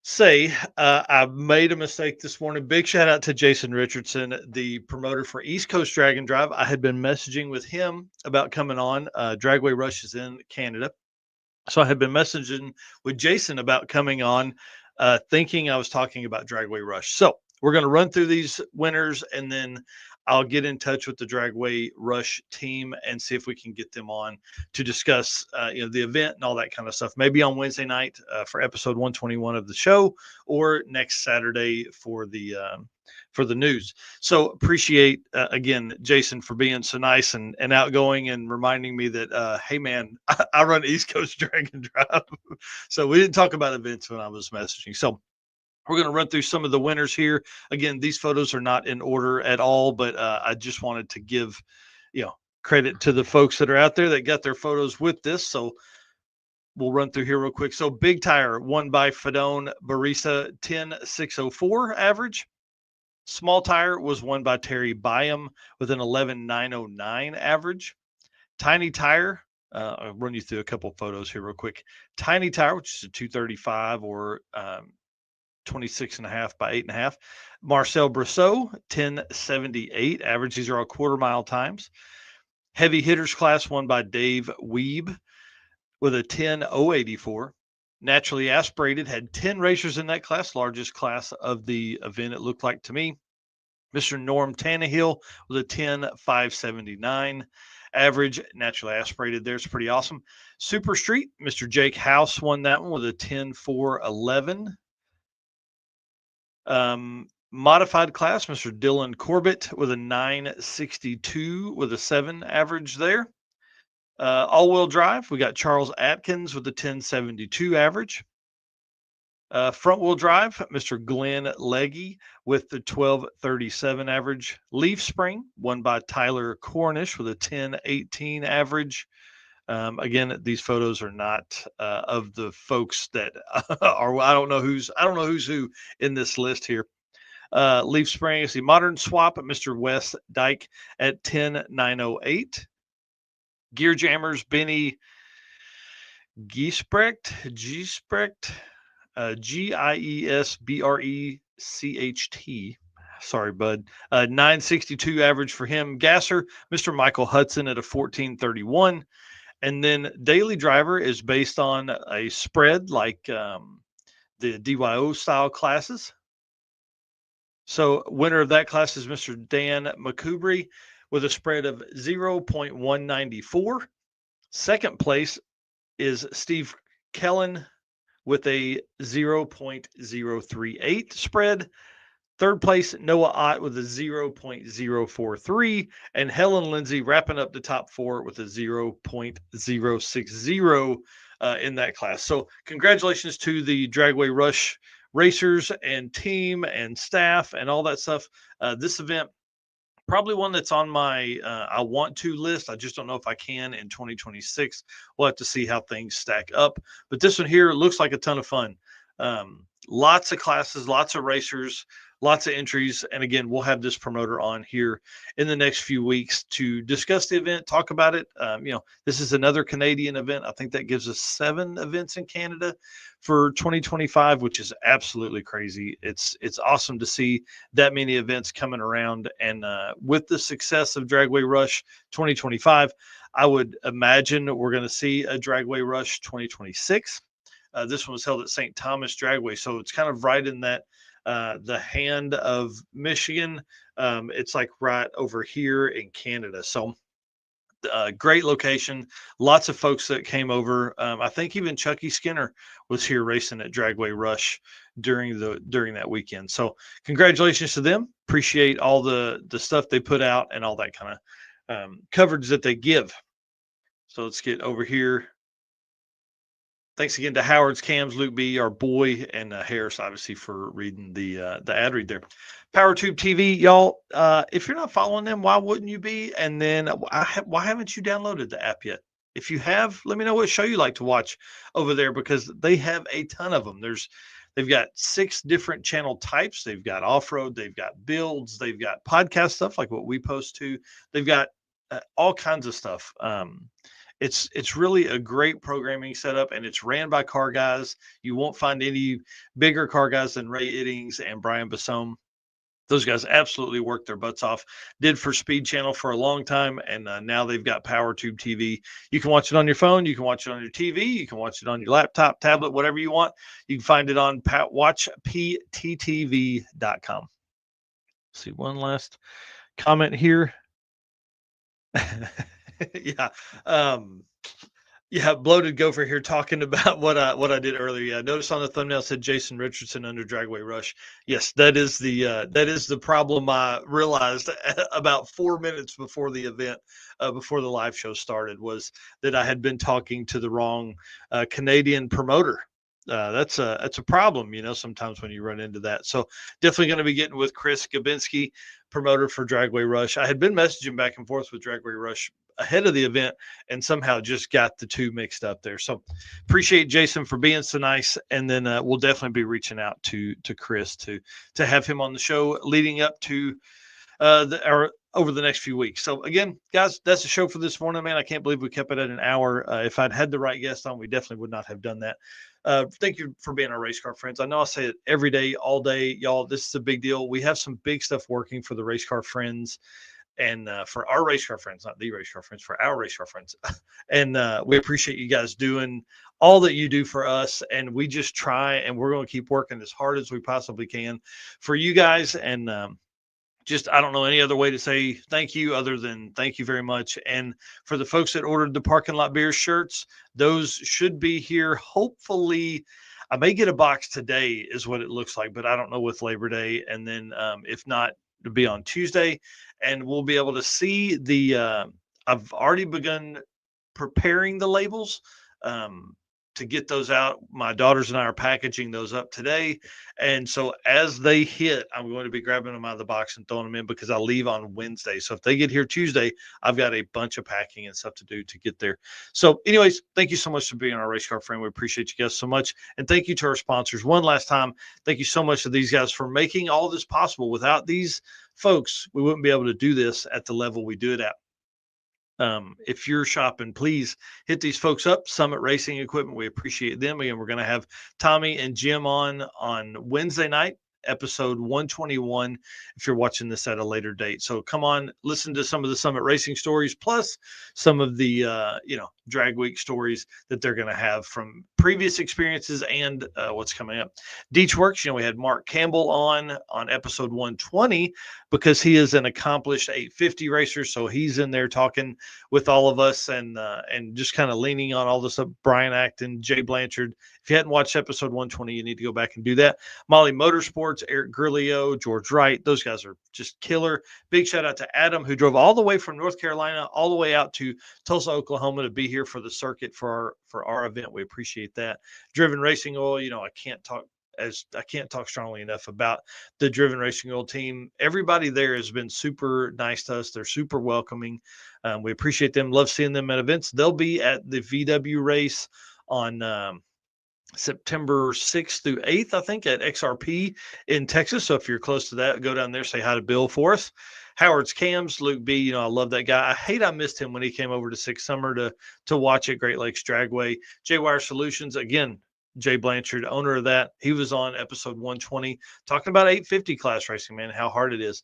say I made a mistake this morning. Big shout out to Jason Richardson, the promoter for East Coast Drag and Drive. I had been messaging with him about coming on. Dragway Rush is in Canada. So I had been messaging with Jason about coming on, thinking I was talking about Dragway Rush. So we're going to run through these winners, and then I'll get in touch with the Dragway Rush team and see if we can get them on to discuss, the event and all that kind of stuff. Maybe on Wednesday night for episode 121 of the show, or next Saturday for the news. So appreciate again, Jason, for being so nice and outgoing and reminding me that, hey man, I run East Coast Drag and Drive. So we didn't talk about events when I was messaging. So we're going to run through some of the winners here. Again, these photos are not in order at all, but I just wanted to give, credit to the folks that are out there that got their photos with this. So we'll run through here real quick. So Big Tire won by Fedone Barisa, 10.604 average. Small Tire was won by Terry Byam with an 11.909 average. Tiny Tire, I'll run you through a couple photos here real quick. Tiny Tire, which is a 235 or 26.5 by 8.5. Marcel Brosseau, 10.78 average. These are all quarter mile times. Heavy hitters class won by Dave Weeb with a 10.084. Naturally aspirated had 10 racers in that class, largest class of the event, it looked like to me. Mr. Norm Tannehill with a 10.579 average. Naturally aspirated there. It's pretty awesome. Super Street, Mr. Jake House won that one with a 10.411. Modified class, Mr. Dylan Corbett with a 962 with a 7 average there. All-wheel drive, we got Charles Atkins with a 1072 average. Front-wheel drive, Mr. Glenn Leggy with the 1237 average. Leaf spring, won by Tyler Cornish with a 1018 average. Again, these photos are not of the folks that are. I don't know who's who in this list here. Leaf spring, I see modern swap at Mr. West Dyke at 10.908. Gear jammers, Benny Giesbrecht, Giesbrecht. Sorry, bud. 962 average for him. Gasser, Mr. Michael Hudson at a 1431. And then daily driver is based on a spread like the DYO style classes. So winner of that class is Mr. Dan McCubry with a spread of 0.194. Second place is Steve Kellen with a 0.038 spread. Third place, Noah Ott with a 0.043, and Helen Lindsay wrapping up the top four with a 0.060 in that class. So congratulations to the Dragway Rush racers and team and staff and all that stuff. This event, probably one that's on my I want to list. I just don't know if I can in 2026. We'll have to see how things stack up. But this one here looks like a ton of fun. Lots of classes, lots of racers, lots of entries. And again, we'll have this promoter on here in the next few weeks to discuss the event, talk about it. This is another Canadian event. I think that gives us 7 events in Canada for 2025, which is absolutely crazy. It's awesome to see that many events coming around. And with the success of Dragway Rush 2025, I would imagine we're going to see a Dragway Rush 2026. This one was held at St. Thomas Dragway. So it's kind of right in that the hand of Michigan. It's like right over here in Canada. So great location. Lots of folks that came over. I think even Chucky Skinner was here racing at Dragway Rush during that weekend. So congratulations to them. Appreciate all the stuff they put out and all that kind of coverage that they give. So let's get over here. Thanks again to Howard's Cams, Luke B, our boy, and Harris, obviously, for reading the ad read there. PowerTube TV, y'all. If you're not following them, why wouldn't you be? And then why haven't you downloaded the app yet? If you have, let me know what show you like to watch over there, because they have a ton of them. They've got 6 different channel types. They've got off-road. They've got builds. They've got podcast stuff like what we post to. They've got all kinds of stuff. It's really a great programming setup, and it's ran by car guys. You won't find any bigger car guys than Ray Iddings and Brian Bassome. Those guys absolutely worked their butts off. Did for Speed Channel for a long time, and now they've got PowerTube TV. You can watch it on your phone. You can watch it on your TV. You can watch it on your laptop, tablet, whatever you want. You can find it on watchpttv.com. See one last comment here. Yeah. Yeah, bloated gopher here talking about what I did earlier. Yeah, notice on the thumbnail said Jason Richardson under Dragway Rush. Yes, that is the problem I realized about 4 minutes before the event, before the live show started, was that I had been talking to the wrong Canadian promoter. That's a problem, sometimes when you run into that. So definitely going to be getting with Chris Gabinski, promoter for Dragway Rush. I had been messaging back and forth with Dragway Rush ahead of the event and somehow just got the two mixed up there. So appreciate Jason for being so nice. And then we'll definitely be reaching out to Chris to have him on the show leading up to over the next few weeks. So again, guys, that's the show for this morning, man. I can't believe we kept it at an hour. If I'd had the right guest on, we definitely would not have done that. Thank you for being our race car friends. I know I say it every day, all day, y'all. This is a big deal. We have some big stuff working for the race car friends. And for our race car friends, not the race car friends, for our race car friends. And we appreciate you guys doing all that you do for us. And we just try, and we're going to keep working as hard as we possibly can for you guys. And I don't know any other way to say thank you other than thank you very much. And for the folks that ordered the Parking Lot Beer shirts, those should be here. Hopefully, I may get a box today is what it looks like, but I don't know with Labor Day. And then if not, it'll be on Tuesday. And we'll be able to see I've already begun preparing the labels to get those out. My daughters and I are packaging those up today. And so as they hit, I'm going to be grabbing them out of the box and throwing them in because I leave on Wednesday. So if they get here Tuesday, I've got a bunch of packing and stuff to do to get there. So anyways, thank you so much for being our race car friend. We appreciate you guys so much. And thank you to our sponsors. One last time, thank you so much to these guys for making all this possible. Without these folks, we wouldn't be able to do this at the level we do it at. If you're shopping, please hit these folks up. Summit Racing Equipment. We appreciate them. Again, we're going to have Tommy and Jim on Wednesday night, episode 121, if you're watching this at a later date. So come on, listen to some of the Summit Racing stories, plus some of the, Drag Week stories that they're going to have from previous experiences and what's coming up. Deech Works, we had Mark Campbell on episode 120 because he is an accomplished 850 racer. So he's in there talking with all of us and just kind of leaning on all this stuff. Brian Acton, Jay Blanchard. If you hadn't watched episode 120, you need to go back and do that. Molly Motorsports, Eric Gurlio, George Wright. Those guys are just killer. Big shout out to Adam, who drove all the way from North Carolina all the way out to Tulsa, Oklahoma to be here for the circuit for our event. We appreciate that. Driven Racing Oil, I can't talk strongly enough about the Driven Racing Oil team. Everybody there has been super nice to us. They're super welcoming. We appreciate them. Love seeing them at events. They'll be at the VW race on September 6th through 8th, I think, at XRP in Texas. So if you're close to that, go down there, say hi to Bill for us. Howard's Cams, Luke B. I love that guy. I missed him when he came over to Six Summer to watch at Great Lakes Dragway. J-Wire Solutions, again, Jay Blanchard, owner of that. He was on episode 120 talking about 850 class racing, man, how hard it is.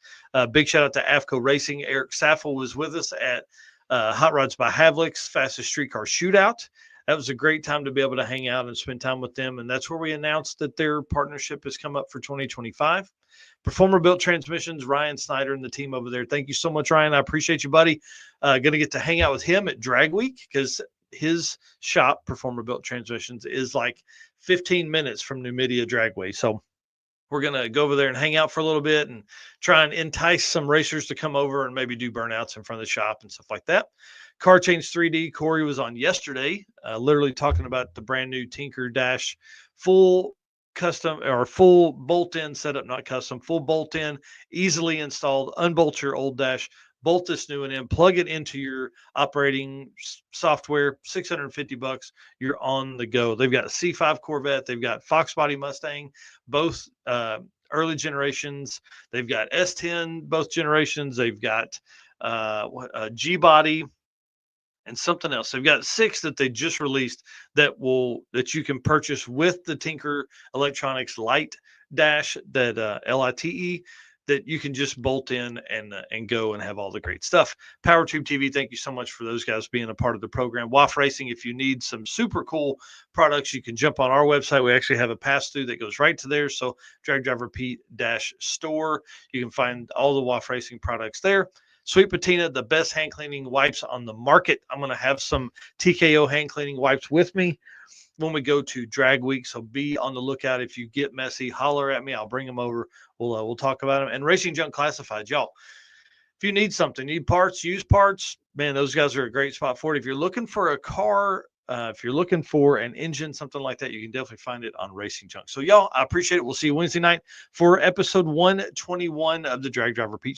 Big shout out to AFCO Racing. Eric Saffel was with us at Hot Rods by Havlic's Fastest Streetcar Shootout. That was a great time to be able to hang out and spend time with them. And that's where we announced that their partnership has come up for 2025. Performer Built Transmissions, Ryan Snyder and the team over there. Thank you so much, Ryan. I appreciate you, buddy. Going to get to hang out with him at Drag Week because his shop, Performer Built Transmissions, is like 15 minutes from Numidia Dragway. So we're going to go over there and hang out for a little bit and try and entice some racers to come over and maybe do burnouts in front of the shop and stuff like that. Car Change 3D, Corey was on yesterday, literally talking about the brand new Tinker Dash full custom or full bolt-in setup, not custom, full bolt-in, easily installed, unbolt your old dash, bolt this new one in, plug it into your operating software, $650, you're on the go. They've got a C5 Corvette, they've got Fox Body Mustang, both early generations. They've got S10, both generations. They've got G Body and something else. They've got 6 that they just released that you can purchase with the Tinker Electronics Light Dash, that LITE. that you can just bolt in and go and have all the great stuff. PowerTube TV, thank you so much for those guys being a part of the program. WAF Racing, if you need some super cool products, you can jump on our website. We actually have a pass-through that goes right to there. So Drag Drive Repeat -store. You can find all the WAF Racing products there. Sweet Patina, the best hand cleaning wipes on the market. I'm going to have some TKO hand cleaning wipes with me when we go to Drag Week. So be on the lookout. If you get messy, holler at me. I'll bring them over. We'll talk about them. And Racing Junk Classifieds, y'all. If you need something, need parts, used parts, man, those guys are a great spot for it. If you're looking for a car, if you're looking for an engine, something like that, you can definitely find it on Racing Junk. So, y'all, I appreciate it. We'll see you Wednesday night for episode 121 of the Drag Drive Repeat.